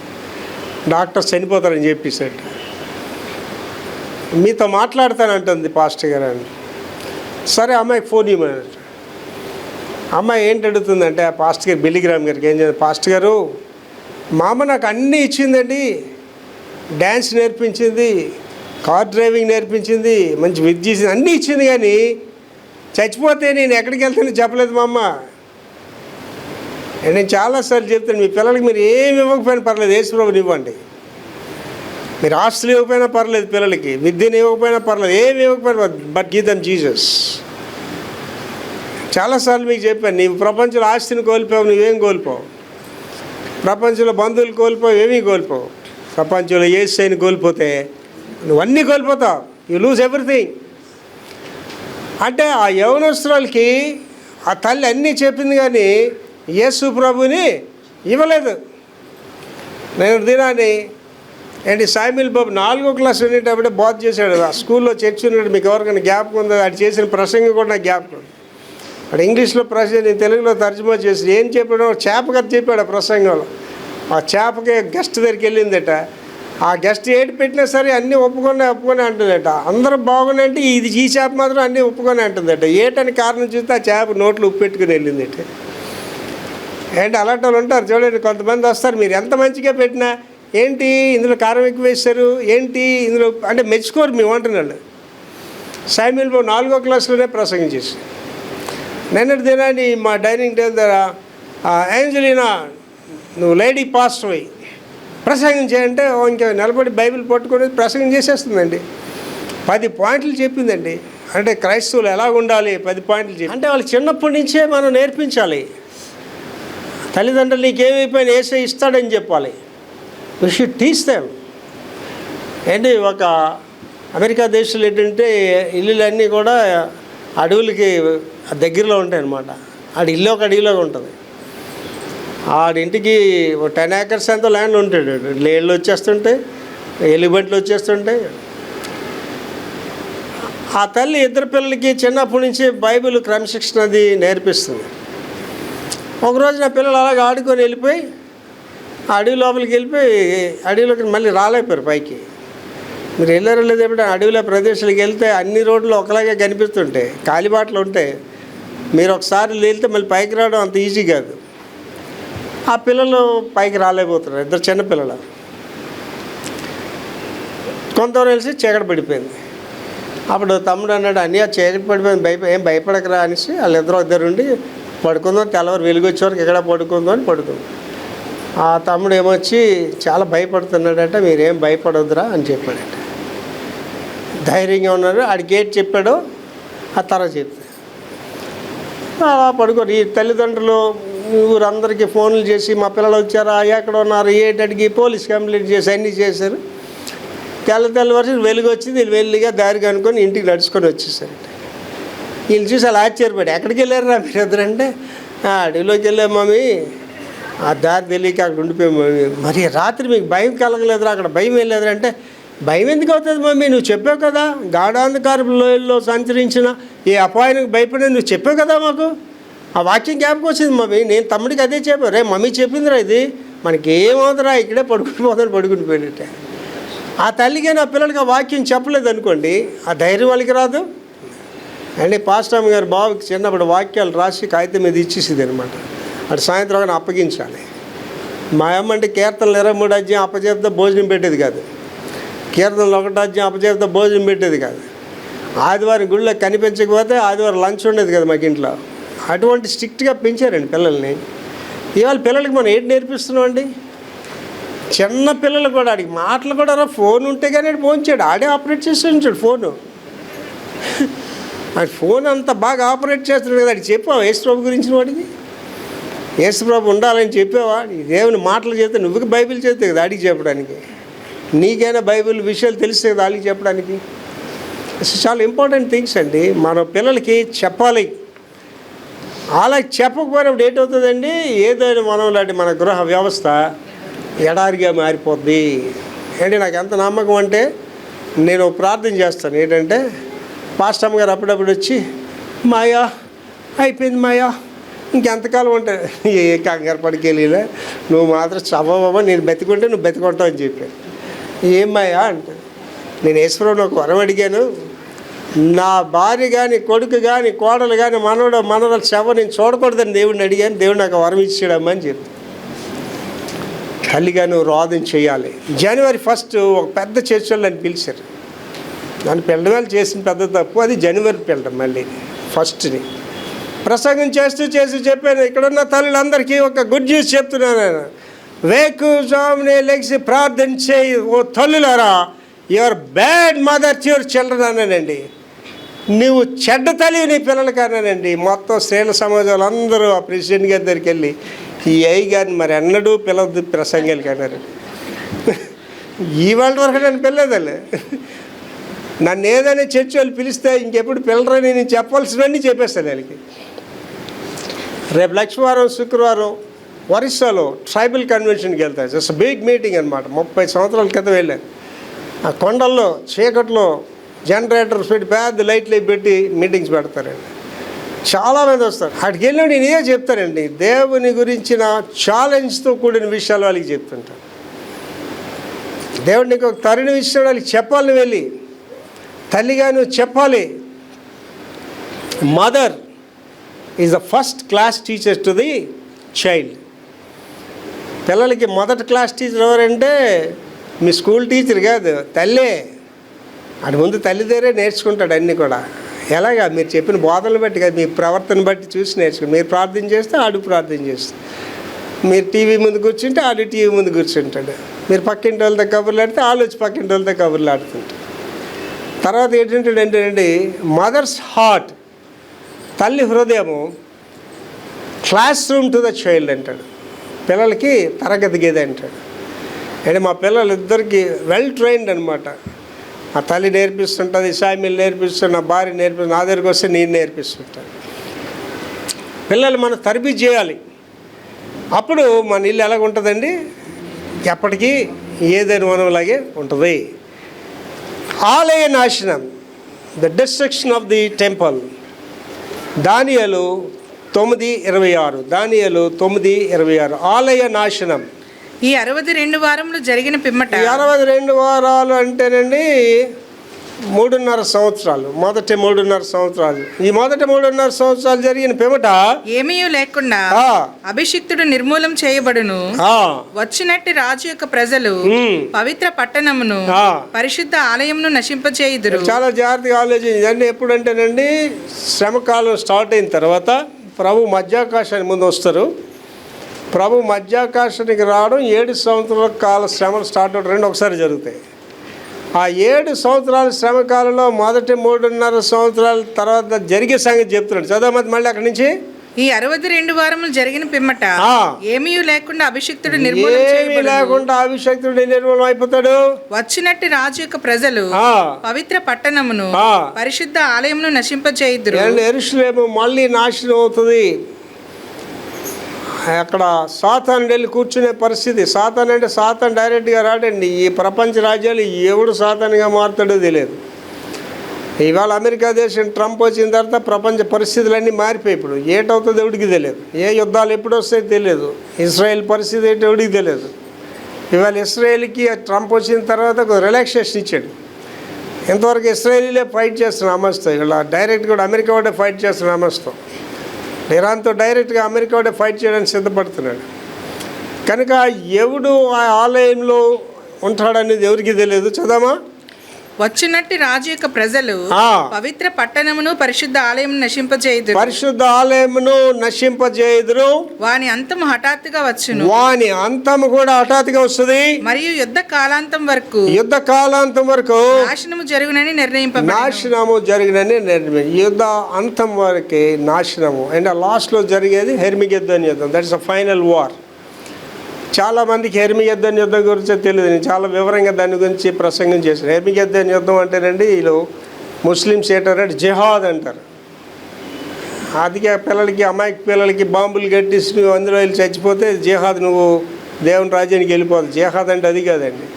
డాక్టర్ చనిపోతారని చెప్పేసాడు. మీతో మాట్లాడతానంటుంది పాస్టర్ గారు అని. సరే అమ్మాయికి ఫోన్ ఇవ్వమని. అమ్మాయి ఏంటి అడుగుతుందంటే ఆ పాస్టర్ గారు బిల్లిగ్రామ్ గారికి ఏం చేయాలి, పాస్టర్ గారు మా అమ్మ నాకు అన్నీ ఇచ్చిందండి, డ్యాన్స్ నేర్పించింది, కార్ డ్రైవింగ్ నేర్పించింది, మంచి విద్య చేసింది, అన్నీ ఇచ్చింది, కానీ చచ్చిపోతే నేను ఎక్కడికి వెళ్తానో చెప్పలేదు మా అమ్మ. నేను చాలాసార్లు చెప్తాను, మీ పిల్లలకి మీరు ఏమి ఇవ్వకపోయినా పర్లేదు, యేసుప్రభుని ఇవ్వండి. మీరు ఆస్తులు ఇవ్వకపోయినా పర్లేదు, పిల్లలకి విద్యను ఇవ్వకపోయినా పర్లేదు, ఏమి ఇవ్వకపోయినా, బట్ గివ్ దెమ్ జీసస్. చాలాసార్లు మీకు చెప్పాను, నీవు ప్రపంచంలో ఆస్తిని కోల్పోవు, నువ్వేం కోల్పోవు, ప్రపంచంలో బంధువులు కోల్పోవు, ఏమీ కోల్పోవు, ప్రపంచంలో యేసుని కోల్పోతే నువ్వన్నీ కోల్పోతావు, యూ లూజ్ ఎవ్రీథింగ్. అంటే ఆ యవనస్తురాలకి ఆ తల్లి అన్నీ చెప్పింది, కానీ యేసు ప్రభుని ఇవ్వలేదు. నేను దినాన్ని ఏంటి సాయిమిల్ బాబు 4వ క్లాస్ ఉండేటప్పుడే బోధ చేశాడు. ఆ స్కూల్లో చర్చ్ ఉన్నాడు, మీకు ఎవరికైనా జ్ఞాపకం ఉందో, అది చేసిన ప్రసంగం కూడా నాకు జ్ఞాపకం. అక్కడ ఇంగ్లీష్లో ప్రసంగం నేను తెలుగులో తర్జుమా చేసి ఏం చెప్పాడో చేప కథ చెప్పాడు ఆ ప్రసంగంలో. ఆ చేపకి గెస్ట్ దగ్గరికి వెళ్ళిందట, ఆ గెస్ట్ ఏటి పెట్టినా సరే అన్నీ ఒప్పుకొని అంటుందట, అందరూ బాగున్నాయంటే ఇది ఈ చేప మాత్రం అన్నీ ఒప్పుకొని అంటుందట. ఏటని కారణం చూస్తే ఆ చేప నోట్లో ఉప్పు పెట్టుకుని వెళ్ళిందట. ఏంటి అలాంటి వాళ్ళు ఉంటారు చూడండి, కొంతమంది వస్తారు, మీరు ఎంత మంచిగా పెట్టినా ఏంటి ఇందులో కారం ఎక్కువ వేస్తారు, ఏంటి ఇందులో అంటే మెచ్చుకోరు మేము అంటున్నాడు. సాయిమిల్ బాబు 4వ క్లాస్లోనే ప్రసంగం చేసి నిన్నటి దినాన్ని మా డైనింగ్ టేబుల్ దగ్గర ఏంజలీనా నువ్వు లేడీ పాస్టర్ అయ్యి ప్రసంగం చేయంటే ఇంకా నిలబడి బైబిల్ పట్టుకొని ప్రసంగం చేసేస్తుందండి. 10 పాయింట్లు చెప్పిందండి. అంటే క్రైస్తవులు ఎలా ఉండాలి 10 పాయింట్లు చెప్పి, అంటే వాళ్ళు చిన్నప్పటి నుంచే మనం నేర్పించాలి. తల్లిదండ్రులు నీకేమైపోయినా వేసే ఇస్తాడని చెప్పాలి. We should teach them. ఏంటి ఒక అమెరికా దేశంలో ఏంటంటే ఇల్లులన్నీ కూడా అడవులకి దగ్గరలో ఉంటాయి అన్నమాట. ఆడ ఇల్లు ఒక అడవిలో ఉంటుంది. ఆడింటికి 10 acres ఎంతో ల్యాండ్ ఉంటాడు. లేళ్ళు వచ్చేస్తుంటాయి, ఎలుగుబంట్లు వచ్చేస్తుంటాయి. ఆ తల్లి 2 పిల్లలకి చిన్నప్పటి నుంచి బైబిల్ క్రమశిక్షణ అది నేర్పిస్తుంది. ఒకరోజు నా పిల్లలు అలాగ ఆడుకొని వెళ్ళిపోయి అడవి లోపలికి వెళ్ళిపోయి అడవిలోకి మళ్ళీ రాలేకపోయారు పైకి. మీరు వెళ్ళారో లేదు, ఎప్పుడు అడవిలో ప్రదేశాలకు వెళ్తే అన్ని రోడ్లు ఒకలాగే కనిపిస్తుంటాయి, కాలిబాటలు ఉంటాయి. మీరు ఒకసారి వెళ్తే మళ్ళీ పైకి రావడం అంత ఈజీ కాదు. ఆ పిల్లలు పైకి రాలేకపోతున్నారు, 2 చిన్న పిల్లలు. కొంతవరకు తెలిసి చీకటి పడిపోయింది. అప్పుడు తమ్ముడు అన్నాడు, అన్నయ్య చీకటి పడిపోయింది, ఏం భయపడకరా అనేసి వాళ్ళిద్దరూ ఉండి పడుకుందాం, తెల్లవారు వెలుగు వచ్చేవరకు ఎక్కడ పడుకుందాం అని పడుకుందాం. ఆ తమ్ముడు ఏమొచ్చి చాలా భయపడుతున్నాడట, మీరేం భయపడొద్దురా అని చెప్పాడట. ధైర్యంగా ఉన్నారు. ఆడికి ఏంటి చెప్పాడో ఆ తర్వాత చెప్తే అలా పడుకోరు. ఈ తల్లిదండ్రులు ఊరందరికీ ఫోన్లు చేసి మా పిల్లలు వచ్చారా, ఎక్కడ ఉన్నారు, ఏంటడికి పోలీస్ కంప్లైంట్ చేసి అన్నీ చేశారు. తెల్లవారు వెలుగు వచ్చింది, వీళ్ళు వెళ్ళిగా దారి కనుక్కొని ఇంటికి నడుచుకొని వచ్చేసారట. వీళ్ళు చూసి అలా ఆశ్చర్యపడి, ఎక్కడికి వెళ్ళారా మీరు ఎదురంటే, అడవిలోకి వెళ్ళాం మమ్మీ, ఆ దారి తెలియక అక్కడ ఉండిపోయాం మమ్మీ. మరి రాత్రి మీకు భయం కలగలేదురా, అక్కడ భయం వెళ్ళలేదురా అంటే, భయం ఎందుకు అవుతుంది మమ్మీ, నువ్వు చెప్పావు కదా, గాఢాంధకారపు లోయల్లో సంచరించిన ఏ అపాయానికి భయపడే నువ్వు చెప్పావు కదా మాకు. ఆ వాక్యం జ్ఞాపకం వచ్చింది మమ్మీ. నేను తమ్ముడికి అదే చెప్పాను, రే మమ్మీ చెప్పిందిరా ఇది, మనకి ఏమవుతుందిరా, ఇక్కడే పడుకుని పోయినట్టే. ఆ తల్లికి నా పిల్లలకి ఆ వాక్యం చెప్పలేదు అనుకోండి, ఆ ధైర్యం వాళ్ళకి రాదు. అండి పాస్టర్ గారు బాబుకి చిన్నప్పుడు వాక్యాలు రాసి కాగితం మీద ఇచ్చేసింది అనమాట. అటు సాయంత్రం అప్పగించాలి. మా అమ్మ అంటే కీర్తనలు 23 అధ్యాయం అప్పచెప్తే భోజనం పెట్టేది కాదు, కీర్తనలు 1 అధ్యాయం అప్పచెప్తే భోజనం పెట్టేది కాదు. ఆదివారం గుళ్ళో కనిపించకపోతే ఆదివారం లంచ్ ఉండేది కదా మాకు ఇంట్లో. అటువంటి స్ట్రిక్ట్గా పెంచారండి పిల్లల్ని. ఇవాళ పిల్లలకి మనం ఏంటి నేర్పిస్తున్నాం అండి, చిన్న పిల్లలు కూడా ఆడికి మాటలు కూడా ఫోన్ ఉంటే కానీ ఫోన్ చేయడు, ఆడే ఆపరేట్ చేసి ఉంచాడు ఫోను. ఆ ఫోన్ అంత బాగా ఆపరేట్ చేస్తున్నాడు కదా. ఆడికి చెప్పావా యేసుప్రభు గురించి, వాడికి యేసుప్రభు ఉండాలని చెప్పావా, దేవుని మాటలు చెప్తే నువ్వుకి బైబిల్ చెప్తే కదా ఆడికి చెప్పడానికి, నీకైనా బైబిల్ విషయాలు తెలిస్తే కదా వాళ్ళకి చెప్పడానికి. చాలా ఇంపార్టెంట్ థింగ్స్ అండి, మన పిల్లలకి చెప్పాలి. అలా చెప్పకపోయినప్పుడు ఏంటవుతుందండి, ఏదైనా మనం లాంటి మన గృహ వ్యవస్థ ఎడారిగా మారిపోద్ది. ఏంటి నాకు ఎంత నమ్మకం అంటే, నేను ప్రార్థన చేస్తాను. ఏంటంటే పాస్టమ్ గారు అప్పుడప్పుడు వచ్చి, మాయా అయిపోయింది మాయా, ఇంకెంతకాలం ఉంటాయి, ఏ కంగారు పడికెళ్ళిలే, నువ్వు మాత్రం చదవబా, నేను బతికుంటే నువ్వు బతికొంటావు అని చెప్పాను. ఏం మాయా అంటే, నేను ఈశ్వరుని ఒక వరం అడిగాను, నా భార్య కానీ కొడుకు కానీ కోడలు కానీ మనవరాలు శవ నేను చూడకూడదని దేవుడిని అడిగాను, దేవుడు నాకు వరం ఇచ్చాడమ్మా అని చెప్పి. తల్లిగా నువ్వు రోదన చేయాలి. జనవరి 1 ఒక పెద్ద చర్చలో నన్ను పిలిచారు. నన్ను పిల్లవాళ్ళు చేసిన పెద్ద తప్పు అది జనవరి పిల్లడం. మళ్ళీ 1ని ప్రసంగం చేస్తూ చెప్పాను, ఇక్కడున్న తల్లులందరికీ ఒక గుడ్ న్యూస్ చెప్తున్నాను నేను. వేకుజామునే లెగిసి ప్రార్థన చేయి ఓ తల్లులారా, your bad mother to your children అన్నానండి. నువ్వు చెడ్డ తల్లి నీ పిల్లలకి అన్నానండి. మొత్తం స్త్రీల సమాజాలు అందరూ ఆ ప్రెసిడెంట్ గారి దగ్గరికి వెళ్ళి, ఈ అయ్యి గారిని మరి ఎన్నడూ పిల్లవద్దు ప్రసంగాలకి అన్నారు. ఇవాళ వరకు నన్ను పిల్లదలే. నన్ను ఏదైనా చర్చి వాళ్ళు పిలిస్తే ఇంకెప్పుడు పిల్లరని నేను చెప్పాల్సినవన్నీ చెప్పేస్తాను వాళ్ళకి. రేపు లక్ష్మీవారం శుక్రవారం ఒరిస్సాలో ట్రైబల్ కన్వెన్షన్కి వెళ్తాను. జస్ట్ బిగ్ మీటింగ్ అనమాట. 30 సంవత్సరాల క్రితం వెళ్ళాను. ఆ కొండల్లో చీకట్లో జనరేటర్స్ పెట్టి పెద్ద లైట్లు పెట్టి మీటింగ్స్ పెడతారండి. చాలామంది వస్తారు. అక్కడికి వెళ్ళి నేను ఇదే చెప్తానండి, దేవుని గురించిన ఛాలెంజ్తో కూడిన విషయాలు వాళ్ళకి చెప్తుంటాను. దేవుడు నీకు ఒక తరుణం ఇచ్చిన వాళ్ళకి చెప్పాలని వెళ్ళి, తల్లిగా నువ్వు చెప్పాలి. Mother is the first class teacher to the child. పిల్లలకి మొదటి క్లాస్ టీచర్ ఎవరంటే మీ స్కూల్ టీచర్ కాదు, తల్లే. ఆడి ముందు తల్లి దగ్గరే నేర్చుకుంటాడు అన్నీ కూడా. ఎలాగా మీరు చెప్పిన బోధనలు బట్టి కాదు, మీ ప్రవర్తన బట్టి చూసి నేర్చుకుంటాడు. మీరు ప్రార్థన చేస్తే ఆడు ప్రార్థన చేస్తాడు. మీరు టీవీ ముందు కూర్చుంటే ఆడు టీవీ ముందు కూర్చుంటాడు. మీరు పక్కింటి వాళ్ళతో కబుర్లు ఆడితే వాళ్ళు వచ్చి పక్కింటి వాళ్ళతో కబుర్లు ఆడుతుంటాడు. తర్వాత ఏంటంటే మదర్స్ హార్ట్, తల్లి హృదయము class room to the child అంటాడు. పిల్లలకి తరగతి గది అంటాడు. అంటే మా పిల్లలిద్దరికి వెల్ ట్రైన్డ్ అనమాట. ఆ తల్లి నేర్పిస్తుంటుంది, సామ్యులు నేర్పిస్తుంది, నా భార్య నేర్పిస్తుంది, నా దగ్గరికి వస్తే నేను నేర్పిస్తుంటాను. పిల్లలు మనం తరబితి చేయాలి. అప్పుడు మన ఇల్లు ఎలాగ ఉంటుందండి, ఎప్పటికీ ఏదైనా వనంలాగే ఉంటుంది. ఆలయ నాశనం, the destruction of the temple. దానియేలు 9:26. దానియేలు 9:26. ఆలయ నాశనం. ఈ 62 వారములు జరిగిన పిమ్మట, 62 వారాలు అంటేనండి 3.5 సంవత్సరాలు. మొదటి 3.5 సంవత్సరాలు. ఈ మొదటి 3.5 సంవత్సరాలు జరిగిన పిమ్మట ఏమీ లేకుండా అభిషిక్తుడు నిర్మూలం చేయబడును. వచ్చినట్టి రాజు యొక్క ప్రజలు పవిత్ర పట్టణమును పరిశుద్ధ ఆలయమును నశింపచేయుదురు. చాలా జాగ్రత్తగా ఆలోచించండి. ఎప్పుడంటేనండి శ్రమకాలం స్టార్ట్ అయిన తర్వాత ప్రభు మధ్యాకాశానికి ముందు వస్తారు. ప్రభు మధ్యాకాశానికి రావడం 7 సంవత్సరాల కాల శ్రమలు స్టార్ట్ అవడం 2 ఒకసారి జరుగుతాయి. ఆ 7 సంవత్సరాల శ్రమకాలంలో మొదటి 3.5 సంవత్సరాల తర్వాత జరిగే సంగతి చెప్తున్నాడు. చదవమతి మళ్ళీ అక్కడి నుంచి. ఈ 62 వారములు జరిగిన పిమ్మట ఏమీ లేకుండా అభిషిక్తుడు నిర్మూలం అయిపోతాడు. వచ్చినట్టు రాజు యొక్క ప్రజలు పవిత్ర పట్టణమును పరిశుద్ధ ఆలయమును నశింపచేయుదురు. యెరూషలేము మళ్ళీ నాశనం అవుతుంది. అక్కడ సాతాను వెళ్ళి కూర్చునే పరిస్థితి. సాతాన్ అంటే సాతాన్ డైరెక్ట్గా రాడండి. ఈ ప్రపంచ రాజ్యాలు ఎవడు సాతానుగా మారుతాడో తెలియదు. ఇవాళ అమెరికా దేశం ట్రంప్ వచ్చిన తర్వాత ప్రపంచ పరిస్థితులన్నీ మారిపోయి ఇప్పుడు ఏటవుతుందో ఎవడికి తెలియదు. ఏ యుద్ధాలు ఎప్పుడు వస్తాయో తెలియదు. ఇజ్రాయెల్ పరిస్థితి ఏంటో ఎవడికి తెలియదు. ఇవాళ ఇజ్రాయెల్కి ట్రంప్ వచ్చిన తర్వాత ఒక రిలాక్సేషన్ ఇచ్చాడు. ఇంతవరకు ఇజ్రాయెలీలే ఫైట్ చేస్తున్నారు హమాస్తో. ఇలా డైరెక్ట్ కూడా అమెరికా వాడే ఫైట్ చేస్తున్నారు హమాస్తో. ఇరాన్తో డైరెక్ట్గా అమెరికా వాడే ఫైట్ చేయడానికి సిద్ధపడుతున్నాడు. కనుక ఎవడు ఆ ఆలయంలో ఉంటాడనేది ఎవరికి తెలియదు. చదవమా. వచ్చినట్టు రాజు యొక్క ప్రజలు పవిత్ర పట్టణమును పరిశుద్ధ ఆలయమును నశింపజేయుదురు. పరిశుద్ధ ఆలయమును నశింపజేయుదురు. వాని అంతము హఠాత్తుగా వచ్చును. వాని అంతము కూడా హఠాత్తుగా వస్తుంది. మరియు యుద్ధ కాలాంతం వరకు నాశనము జరుగునని నిర్ణయింపబడింది. నాశనము జరిగినని యుద్ధ అంతం వరకే నాశనము. అండ్ లాస్ట్లో జరిగేది హెర్మిగెద్దోన్ యుద్ధం. That is a final war. చాలామందికి హెర్మిగెద్దోన్ యుద్ధం గురించి తెలియదు. నేను చాలా వివరంగా దాని గురించి ప్రసంగం చేశాను. హెర్మిగెద్దోన్ యుద్ధం అంటేనండి వీళ్ళు ముస్లిమ్స్ ఏంటారంటే జిహాద్ అంటారు. అదిగా పిల్లలకి అమాయక పిల్లలకి బాంబులు కట్టేసి నువ్వు అందులో వెళ్ళి చచ్చిపోతే జిహాద్, నువ్వు దేవుని రాజ్యానికి వెళ్ళిపోదు. జిహాద్ అంటే అది కాదండి.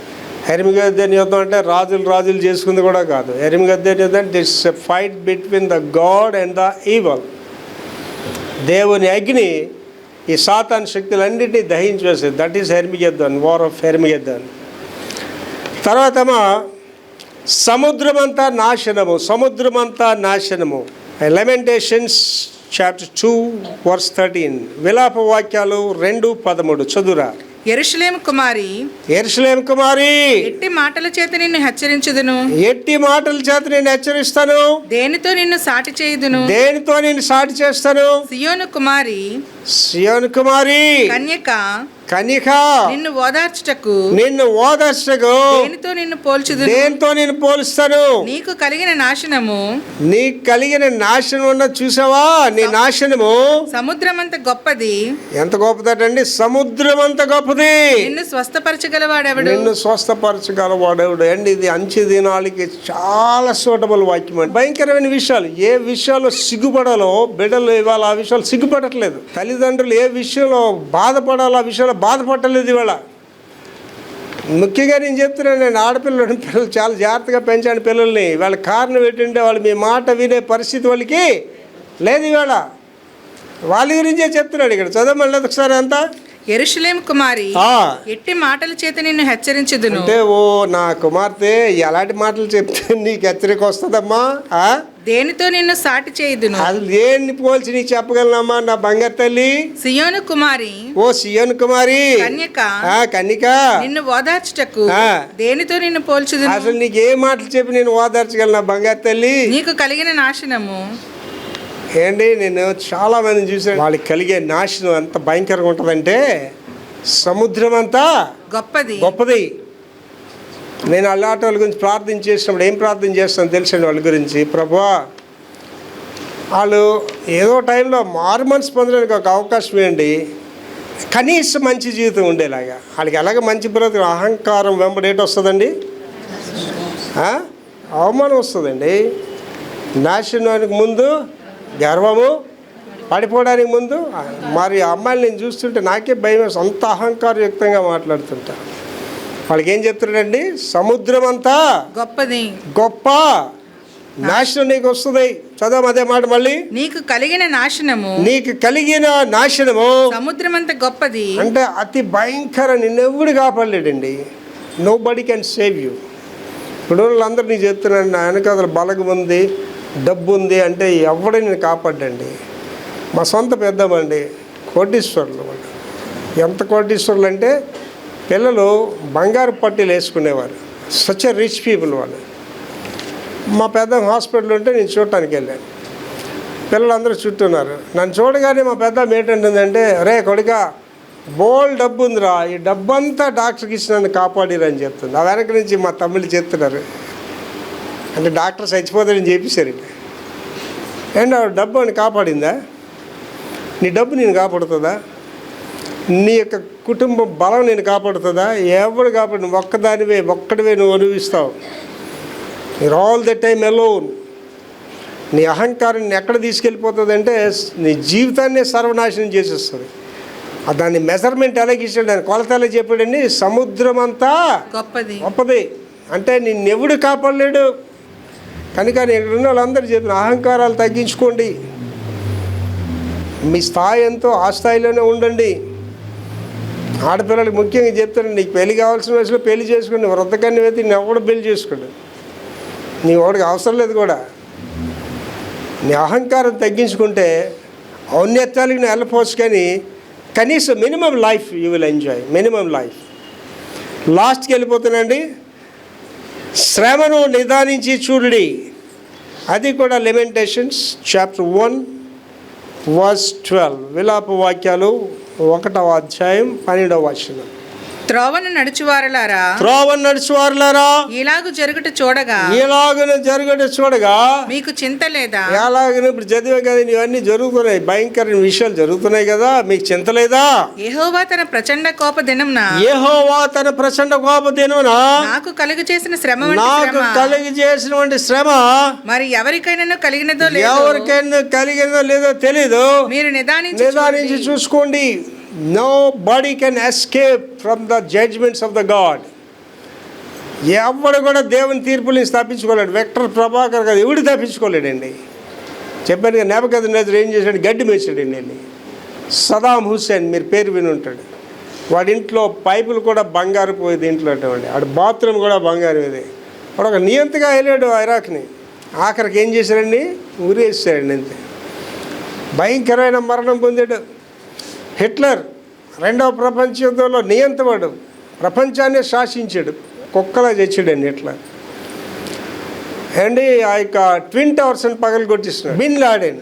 ఎర్మిగద్దెన్ యుద్ధం అంటే రాజులు చేసుకుంది కూడా కాదు. ఎర్మిగద్దెన్ యుద్ధం అంటే it's a fight between the God and the evil. దేవుని అగ్ని ఈ సాతాన్ శక్తులన్నింటినీ దహించి వేసేది. That is Armageddon, war of Armageddon. తర్వాత సముద్రమంతా నాశనము. లెమెంటేషన్స్ చాప్టర్ 2 వర్స్ 13. విలాప వాక్యాలు 2:13 చదువురా. యెరూషలేము కుమారి, ఎట్టి మాటల చేత నిన్ను హెచ్చరించుదును, హెచ్చరిస్తాను. దేనితో నిన్ను సాటి చేస్తాను. సియోను కుమారి, కన్యక, నిన్ను ఓదార్చుటకు దేనితో నిన్ను పోలుస్తాను. నీకు కలిగిన నాశనము ఉన్న చూసావా? నీ నాశనము సముద్రమంత గొప్పది. ఎంత గొప్పదండి? సముద్రమంత గొప్పది. నిన్ను స్వస్థపరచగలవాడెవడు? అండి ఇది అంచె దినాలకి చాలా సూటబుల్ వాక్యం అండి. భయంకరమైన విషయాలు, ఏ విషయాల్లో సిగ్గుపడాలో బిడ్డలు ఇవాళ ఆ విషయాలు సిగ్గుపడట్లేదు. తల్లిదండ్రులు ఏ విషయంలో బాధపడాలో ఆ విషయంలో బాధపడలేదు ఇవాళ. ముఖ్యంగా నేను చెప్తున్నాను, నేను పిల్లలు చాలా జాగ్రత్తగా పెంచాను పిల్లల్ని. వాళ్ళ కారణం ఏంటంటే వాళ్ళు మీ మాట వినే పరిస్థితి వాళ్ళకి లేదు ఇవాళ. వాళ్ళ గురించే చెప్తున్నాడు ఇక్కడ. చదవమళ్ళీ ఒకసారి అంతా. యెరూషలేము కుమారి, ఎట్టి మాటల చేత నిన్ను హెచ్చరించుదును. అంటే ఓ నా కుమార్తె, ఎలాంటి మాటలు చెప్తే నీకు హెచ్చరిక వస్తుందమ్మా? దేనితో నిన్ను సాటి చేయుదును? అది దేన్ని పోల్చి నీకు చెప్పగలనమ్మా నా బంగారు తల్లి? సియోను కుమారి, కన్యక, నిన్ను ఓదార్చుటకు దేనితో నిన్ను పోల్చుదును? అసలు నీకు ఏ మాటలు చెప్పి నేను ఓదార్చగలను నా బంగారు తల్లి? నీకు కలిగిన నాశనము ఏంటి? నేను చాలా మందిని చూసాను, వాళ్ళకి కలిగే నాశనం ఎంత భయంకరంగా ఉంటుందంటే సముద్రం అంతా గొప్పది. నేను అలాంటి వాళ్ళ గురించి ప్రార్థన చేసినప్పుడు ఏం ప్రార్థన చేస్తాను తెలుసండి వాళ్ళ గురించి? ప్రభువా, వాళ్ళు ఏదో టైంలో మారు మనసు పొందడానికి ఒక అవకాశం ఇవ్వండి, కనీసం మంచి జీవితం ఉండేలాగా. వాళ్ళకి ఎలాగ మంచి బ్రతుకు, అహంకారం వెంబడేటి వస్తుందండి, అవమానం వస్తుందండి. నాశనానికి ముందు గర్వము, పడిపోవడానికి ముందు. మరి అమ్మాయిలు నేను చూస్తుంటే నాకే భయం వేస్తుంది, అంత అహంకారయుక్తంగా మాట్లాడుతుంటా. వాళ్ళకి ఏం చెప్తున్నాడండి? సముద్రం అంతా గొప్ప నాశనం నీకు వస్తుంది. చదవం అదే మాట మళ్ళీ. నీకు కలిగిన నాశనము సముద్రం అంత గొప్పది. అంటే అతి భయంకర, నిన్నెవ్వడు కాపాడలేడండి. Nobody can save you. ఇప్పుడు వాళ్ళందరూ నీకు చెప్తున్నాను, నా వెనకాల బలగం ఉంది, డబ్బు ఉంది అంటే ఎవడే నేను కాపాడండి. మా సొంత పెద్దమండి, కోటీశ్వరులు. వాళ్ళు ఎంత కోటీశ్వరులు అంటే పిల్లలు బంగారు పట్టీలు వేసుకునేవారు. సచ్ ఎ రిచ్ పీపుల్ వాళ్ళు. మా పెద్ద హాస్పిటల్ ఉంటే నేను చూడటానికి వెళ్ళాను. పిల్లలందరూ చుట్టూన్నారు. నన్ను చూడగానే మా పెద్ద ఏంటంటుందంటే, రే కొడుక, బోల్ డబ్బు ఉందిరా, ఈ డబ్బంతా డాక్టర్కి ఇచ్చి నన్ను కాపాడిరని చెప్తుంది. ఆ వెనక నుంచి మా తమ్ముళ్ళు చెప్తున్నారు, అంటే డాక్టర్ చచ్చిపోతాడని చెప్పేశారు. అండ్ ఆ డబ్బు అని కాపాడిందా? నీ డబ్బు నేను కాపాడుతుందా? నీ యొక్క కుటుంబ బలం నేను కాపాడుతుందా? ఎవడు కాపాడు? ఒక్కడివే నువ్వు అనుభవిస్తావు. మీరు ఆల్ ద టైమ్ అలోన్. నీ అహంకారాన్ని ఎక్కడ తీసుకెళ్ళిపోతుంది అంటే నీ జీవితాన్నే సర్వనాశనం చేసేస్తుంది. దాన్ని మెజర్మెంట్ ఎలాగ ఇచ్చాడు, దాని కొలత ఎలా చెప్పాడండి? సముద్రం అంతా గొప్పది అంటే నిన్నెవడు కాపాడలేడు. కనుక ఇక్కడ ఉన్న వాళ్ళందరూ చెప్పిన అహంకారాలు తగ్గించుకోండి. మీ స్థాయి ఎంతో ఆ స్థాయిలోనే ఉండండి. ఆడపిల్లలకి ముఖ్యంగా చెప్తాను, నీకు పెళ్లి కావాల్సిన వయసులో పెళ్లి చేసుకోండి. వృద్ధకన్య అయితే నేను ఎవడు పెళ్లి చేసుకోండి, నీ వాడికి అవసరం లేదు కూడా. నీ అహంకారం తగ్గించుకుంటే ఔన్నత్యాలకు నువ్వు వెళ్ళపోవచ్చు, కానీ కనీసం minimum life you will enjoy. Minimum life. లాస్ట్కి వెళ్ళిపోతానండి. శ్రమను నిదానించి చూడుడి. అది కూడా లెమెంటేషన్స్ చాప్టర్ 1 వర్స్ 12. విలాప వాక్యాలు 1వ అధ్యాయం 12వ వచనం. త్రోవను నడుచువారులారా, ఇలాగు జరుగుట చూడగా మీకు చింత లేదా? ఎలాగ ఇప్పుడు చదివే కదా, ఇవన్నీ జరుగుతున్నాయి, భయంకరమైన విషయాలు జరుగుతున్నాయి కదా, మీకు చింత లేదా? యెహోవా తన ప్రచండ కోప దినమున నాకు కలుగు చేసిన శ్రమ మరి ఎవరికైనా కలిగినదో లేదో తెలీదు. మీరు నిదానించి Nobody can escape from the judgments of the God. ఎవడు కూడా దేవుని తీర్పుల నుంచి తప్పించుకోలేడు. విక్టర్ ప్రభాకర్ గారు ఎవడు తప్పించుకోలేడండి. చెప్పాను కదా, నెబుకద్నెజర్ ఏం చేశాడు? గడ్డి మేసాడండి వెళ్ళి. సదాం హుస్సేన్ మీరు పేరు విని ఉంటాడు. వాడి ఇంట్లో పైపులు కూడా బంగారు పోయేది ఇంట్లో అటువంటి. వాడి బాత్రూమ్ కూడా బంగారు ఇది. వాడు ఒక నియంతగా వెళ్ళాడు ఇరాక్ని. ఆఖరికి ఏం చేశాడండి? ఉరేసాడండి అంతే. భయంకరమైన మరణం పొందాడు. హిట్లర్ రెండవ ప్రపంచ యుద్ధంలో నియంతవాడు, ప్రపంచాన్ని శాసించాడు, కుక్కలా తెచ్చాడండి హిట్లర్. అండి ఆ యొక్క ట్విన్ టవర్స్ని పగలు కొట్టిస్తున్నాడు. బిన్ లాడెన్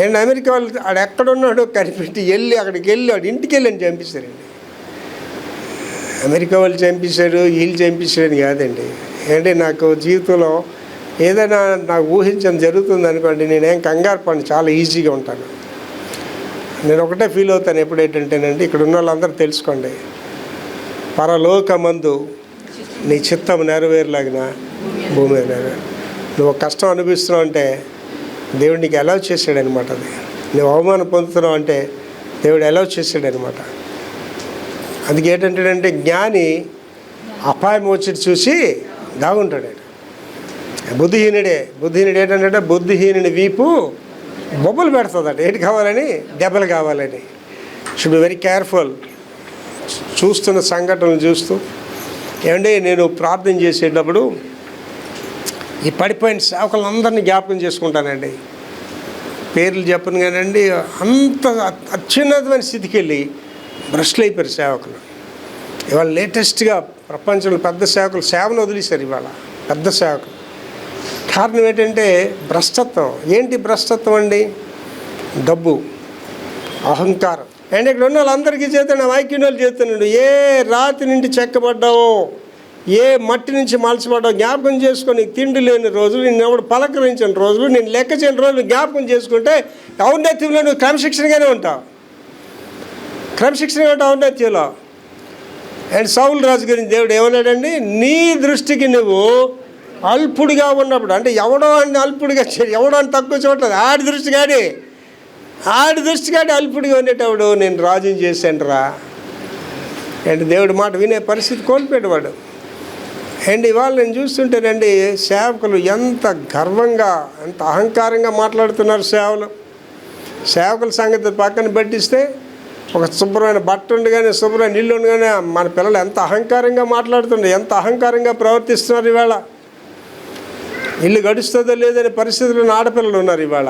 అండ్ అమెరికా వాళ్ళు ఆడు ఎక్కడున్నాడో కనిపెట్టి వెళ్ళి అక్కడికి వెళ్ళి వాడు ఇంటికి వెళ్ళని చంపిస్తారండి. అమెరికా వాళ్ళు చంపేశారు, వీళ్ళు చంపేశారని కాదండి. ఏంటి నాకు జీవితంలో ఏదైనా నాకు ఊహించడం జరుగుతుంది అనుకోండి, నేనేం కంగారు పని, చాలా ఈజీగా ఉంటాను. నేను ఒకటే ఫీల్ అవుతాను ఎప్పుడేంటంటేనండి, ఇక్కడ ఉన్న వాళ్ళందరూ తెలుసుకోండి, పరలోకమందు నీ చిత్తం నెరవేరులాగిన భూమి నెరవేరు. నువ్వు కష్టం అనిపిస్తున్నావు అంటే దేవుడు నీకు అలౌ చేశాడనమాట. అది నువ్వు అవమానం పొందుతున్నావు అంటే దేవుడు అలౌ చేశాడనమాట. అందుకే ఏంటంటాడంటే జ్ఞాని అపాయం వచ్చి చూసి దాగుంటాడు. బుద్ధిహీనుడు ఏంటంటే బుద్ధిహీనుని వీపు బొబ్బలు పెడుతుందట. ఏంటి కావాలని? దెబ్బలు కావాలని. Should be very careful. చూస్తున్న సంఘటనలు చూస్తూ ఏమంటే నేను ప్రార్థన చేసేటప్పుడు ఈ పడిపోయిన సేవకులందరినీ జ్ఞాపకం చేసుకుంటానండి. పేర్లు చెప్పను కానండి, అంత అత్యున్నతమైన స్థితికి వెళ్ళి భ్రష్టులు అయిపోయారు సేవకులు. ఇవాళ లేటెస్ట్గా ప్రపంచంలో పెద్ద సేవకులు సేవను వదిలేశారు. ఇవాళ పెద్ద సేవకులు. కారణం ఏంటంటే భ్రష్టత్వం. ఏంటి భ్రష్టత్వం అండి? డబ్బు, అహంకారం. అండ్ ఇక్కడ ఉన్న వాళ్ళందరికీ చేస్తున్నాడు, ఐక్యూనోళ్ళు చేస్తున్నాడు. ఏ రాతి నుండి చెక్కబడ్డావో, ఏ మట్టి నుంచి మలచబడ్డావు జ్ఞాపకం చేసుకొని, తిండి లేని రోజులు, నేను ఎవడు పలకరించిన రోజులు, నేను లెక్క చేయని రోజులు జ్ఞాపకం చేసుకుంటే ఔన్నత్యంలో నువ్వు క్రమశిక్షణగానే ఉంటావు. క్రమశిక్షణగా ఉంటావు ఔన్నత్యంలో. అండ్ సౌలు రాజు గురించి దేవుడు ఏమన్నాడండి? నీ దృష్టికి నువ్వు అల్పుడిగా ఉన్నప్పుడు, అంటే ఎవడో అని అల్పుడిగా, ఎవడో అని తక్కువ చూడలేదు, ఆడి దృష్టి కానీ అల్పుడిగా ఉండేటప్పుడు నేను రాజుని చేశాను రా. అండ్ దేవుడి మాట వినే పరిస్థితి కోల్పోయేవాడు. అండ్ ఇవాళ నేను చూస్తుంటేనండి సేవకులు ఎంత గర్వంగా, ఎంత అహంకారంగా మాట్లాడుతున్నారు. సేవకుల సంగతి పక్కన పెట్టిస్తే ఒక శుభ్రమైన బట్ట ఉండి కానీ, శుభ్రమైన ఇల్లు ఉండి కానీ మన పిల్లలు ఎంత అహంకారంగా మాట్లాడుతుండే, ఎంత అహంకారంగా ప్రవర్తిస్తున్నారు. ఇవాళ ఇల్లు గడుస్తుందో లేదనే పరిస్థితుల్లో ఆడపిల్లలు ఉన్నారు. ఇవాళ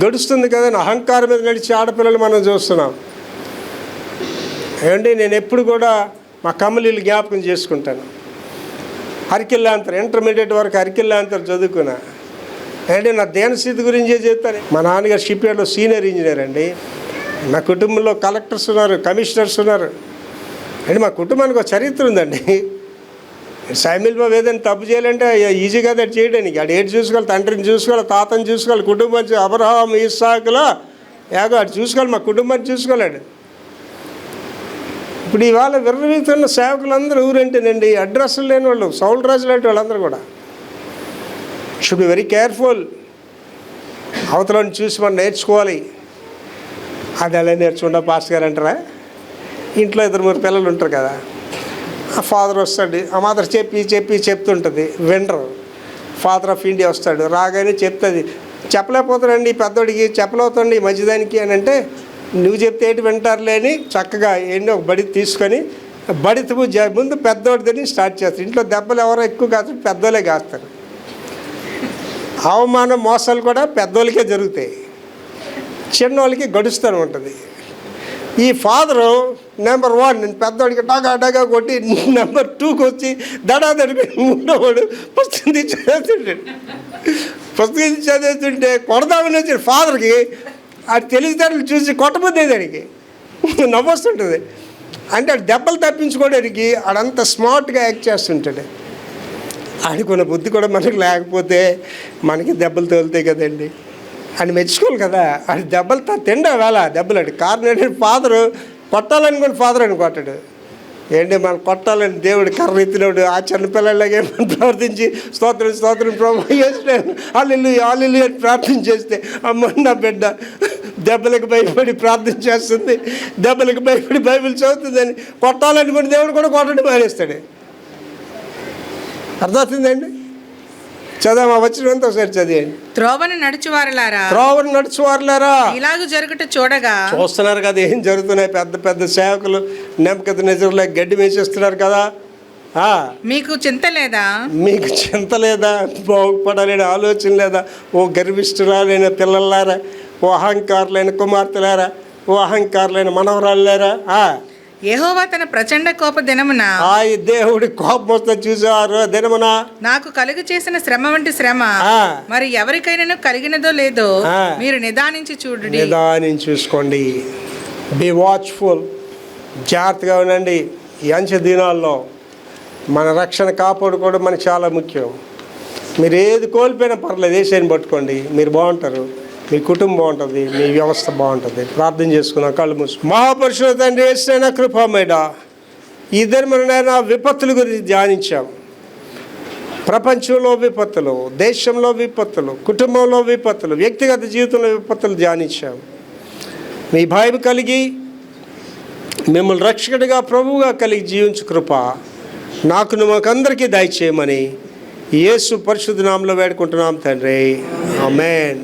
గడుస్తుంది కదా అని అహంకారం మీద నడిచే ఆడపిల్లలు మనం చూస్తున్నాం. ఏమంటే నేను ఎప్పుడు కూడా మా కమ్మలీలు జ్ఞాపకం చేసుకుంటాను. హరికిల్లాంతర్ ఇంటర్మీడియట్ వరకు హరికిల్లాంతర్ చదువుకున్నా. అంటే నా దేనస్థితి గురించే చెప్తాను. మా నాన్నగారు షిప్ యార్డ్లో సీనియర్ ఇంజనీర్ అండి. నా కుటుంబంలో కలెక్టర్స్ ఉన్నారు, కమిషనర్స్ ఉన్నారు. అంటే మా కుటుంబానికి ఒక చరిత్ర ఉందండి. సామ్యూల్ బాబు ఏదైనా తప్పు చేయాలంటే ఈజీగా అది చేయడానికి. ఆడు ఏడు చూసుకోవాలి, తండ్రిని చూసుకోవాలి, తాతని చూసుకోవాలి, కుటుంబం అబ్రహాం ఇస్సాకులో యాగో అటు చూసుకోవాలి, మా కుటుంబాన్ని చూసుకోలేడు. ఇప్పుడు ఇవాళ విర్రవీగుతున్న సేవకులందరూ ఊరంటేనండి అడ్రస్లు లేని వాళ్ళు, సౌలు రాజు లాంటి వాళ్ళందరూ కూడా. Should be very careful. అవతలని చూసి మనం నేర్చుకోవాలి. అది అలా నేర్చుకుంటా పాస్టర్ గారు అంటారా? ఇంట్లో 2-3 పిల్లలు ఉంటారు కదా, ఆ ఫాదర్ వస్తాడు, ఆ మాత్రం చెప్తుంటుంది, వినరు. ఫాదర్ ఆఫ్ ఇండియా వస్తాడు, రాగానే చెప్తుంది. చెప్పలేకపోతాడండి పెద్దోడికి, చెప్పలేవుతాండి మంచిదానికి అని అంటే, నువ్వు చెప్తే ఏంటి వింటారులే అని చక్కగా ఏంటి ఒక బడి తీసుకొని బడితో ముందు పెద్దోడిదని స్టార్ట్ చేస్తారు. ఇంట్లో దెబ్బలు ఎవరో ఎక్కువ కాస్తారు, పెద్దోళ్ళే కాస్తారు. అవమానం మోసాలు కూడా పెద్దోళ్ళకే జరుగుతాయి, చిన్నోళ్ళకి గడుస్తూనే ఉంటుంది. ఈ ఫాదరు నెంబర్ 1 నేను పెద్దవాడికి డగా కొట్టి నెంబర్ 2కి వచ్చి దడాదడిపి 3వాడు పుస్తకం చదివేస్తుంటే కొడదామని వచ్చిన ఫాదర్కి ఆ తెలివితేటలు చూసి కొట్టబోద్దే దానికి నవ్వొస్తుంటుంది. అంటే ఆడు దెబ్బలు తప్పించుకోవడానికి ఆడంత స్మార్ట్గా యాక్ట్ చేస్తుంటాడు. ఆడుకున్న బుద్ధి కూడా మనకి లేకపోతే మనకి దెబ్బలు తోలుతాయి కదండి అని మెచ్చుకోవాలి కదా. అది దెబ్బలు తిండా వేళ దెబ్బలు అడి కారణం ఏంటంటే ఫాదరు కొట్టాలనుకోండి, ఫాదర్ అని కొట్టాడు. ఏంటి మనం కొట్టాలని దేవుడు కర్ర ఎత్తినోడు ఆ చిన్నపిల్లలాగే మనం ప్రవర్తించి స్తోత్రం ప్రభు హల్లెలూయా అని ప్రార్థన చేస్తే అమ్మ నా బిడ్డ దెబ్బలకు భయపడి ప్రార్థన చేస్తుంది, దెబ్బలకు భయపడి బైబిల్ చదువుతుందని కొట్టాలనుకుని దేవుడు కూడా కొట్టడం మానేస్తాడు. అర్థమవుతుందండి? చదవమా వచ్చినంత ఒకసారి చదివండి. త్రోవను నడుచువారలారా, త్రోవను నడుచువారులారా, ఇలాగు జరుగుట చూడగా. చూస్తున్నారు కదా ఏం జరుగుతున్నాయి. పెద్ద పెద్ద సేవకులు నెమ్మకద్నెజరులా గడ్డి వేసేస్తున్నారు కదా. మీకు చింత లేదా? మీకు చింత లేదా? బాగుపడాలని ఆలోచన లేదా? ఓ గర్విష్ఠురాలైన పిల్లలారా, ఓ అహంకారులైన కుమార్తెలారా, ఓ అహంకారులైన మనవరాళ్ళారా, యెహోవా తన ప్రచండ కోప దినమున, దేవుడి కోపం వస్తే చూసారు దినమున నాకు కలుగు చేసిన శ్రమ వంటి శ్రమ మరి ఎవరికైనా కలిగినదో లేదో మీరు నిదానించి చూడండి. నిదానించి చూసుకోండి. బి వాచ్ఫుల్, జాగ్రత్తగా ఉండండి. ఈ అంచె దినాల్లో మన రక్షణ కాపాడుకోవడం మనకు చాలా ముఖ్యం. మీరు ఏది కోల్పోయినా పర్లేదు, ఏసైని పట్టుకోండి, మీరు బాగుంటారు, మీ కుటుంబం బాగుంటుంది, మీ వ్యవస్థ బాగుంటుంది. ప్రార్థన చేసుకున్నాం, కళ్ళు మూసు. మహాపరిశుద్ధ తండ్రి యేసయ్య కృపమేడ ఈ ధర్మనైనా విపత్తుల గురించి ధ్యానించాం. ప్రపంచంలో విపత్తులు, దేశంలో విపత్తులు, కుటుంబంలో విపత్తులు, వ్యక్తిగత జీవితంలో విపత్తులు ధ్యానించాం. మీ భయం కలిగి మిమ్మల్ని రక్షకుడిగా ప్రభువుగా కలిగి జీవించు కృప నాకును మాకందరికీ దయచేయమని యేసు పరిశుద్ధ నామములో వేడుకుంటున్నాం తండ్రి. ఆమేన్.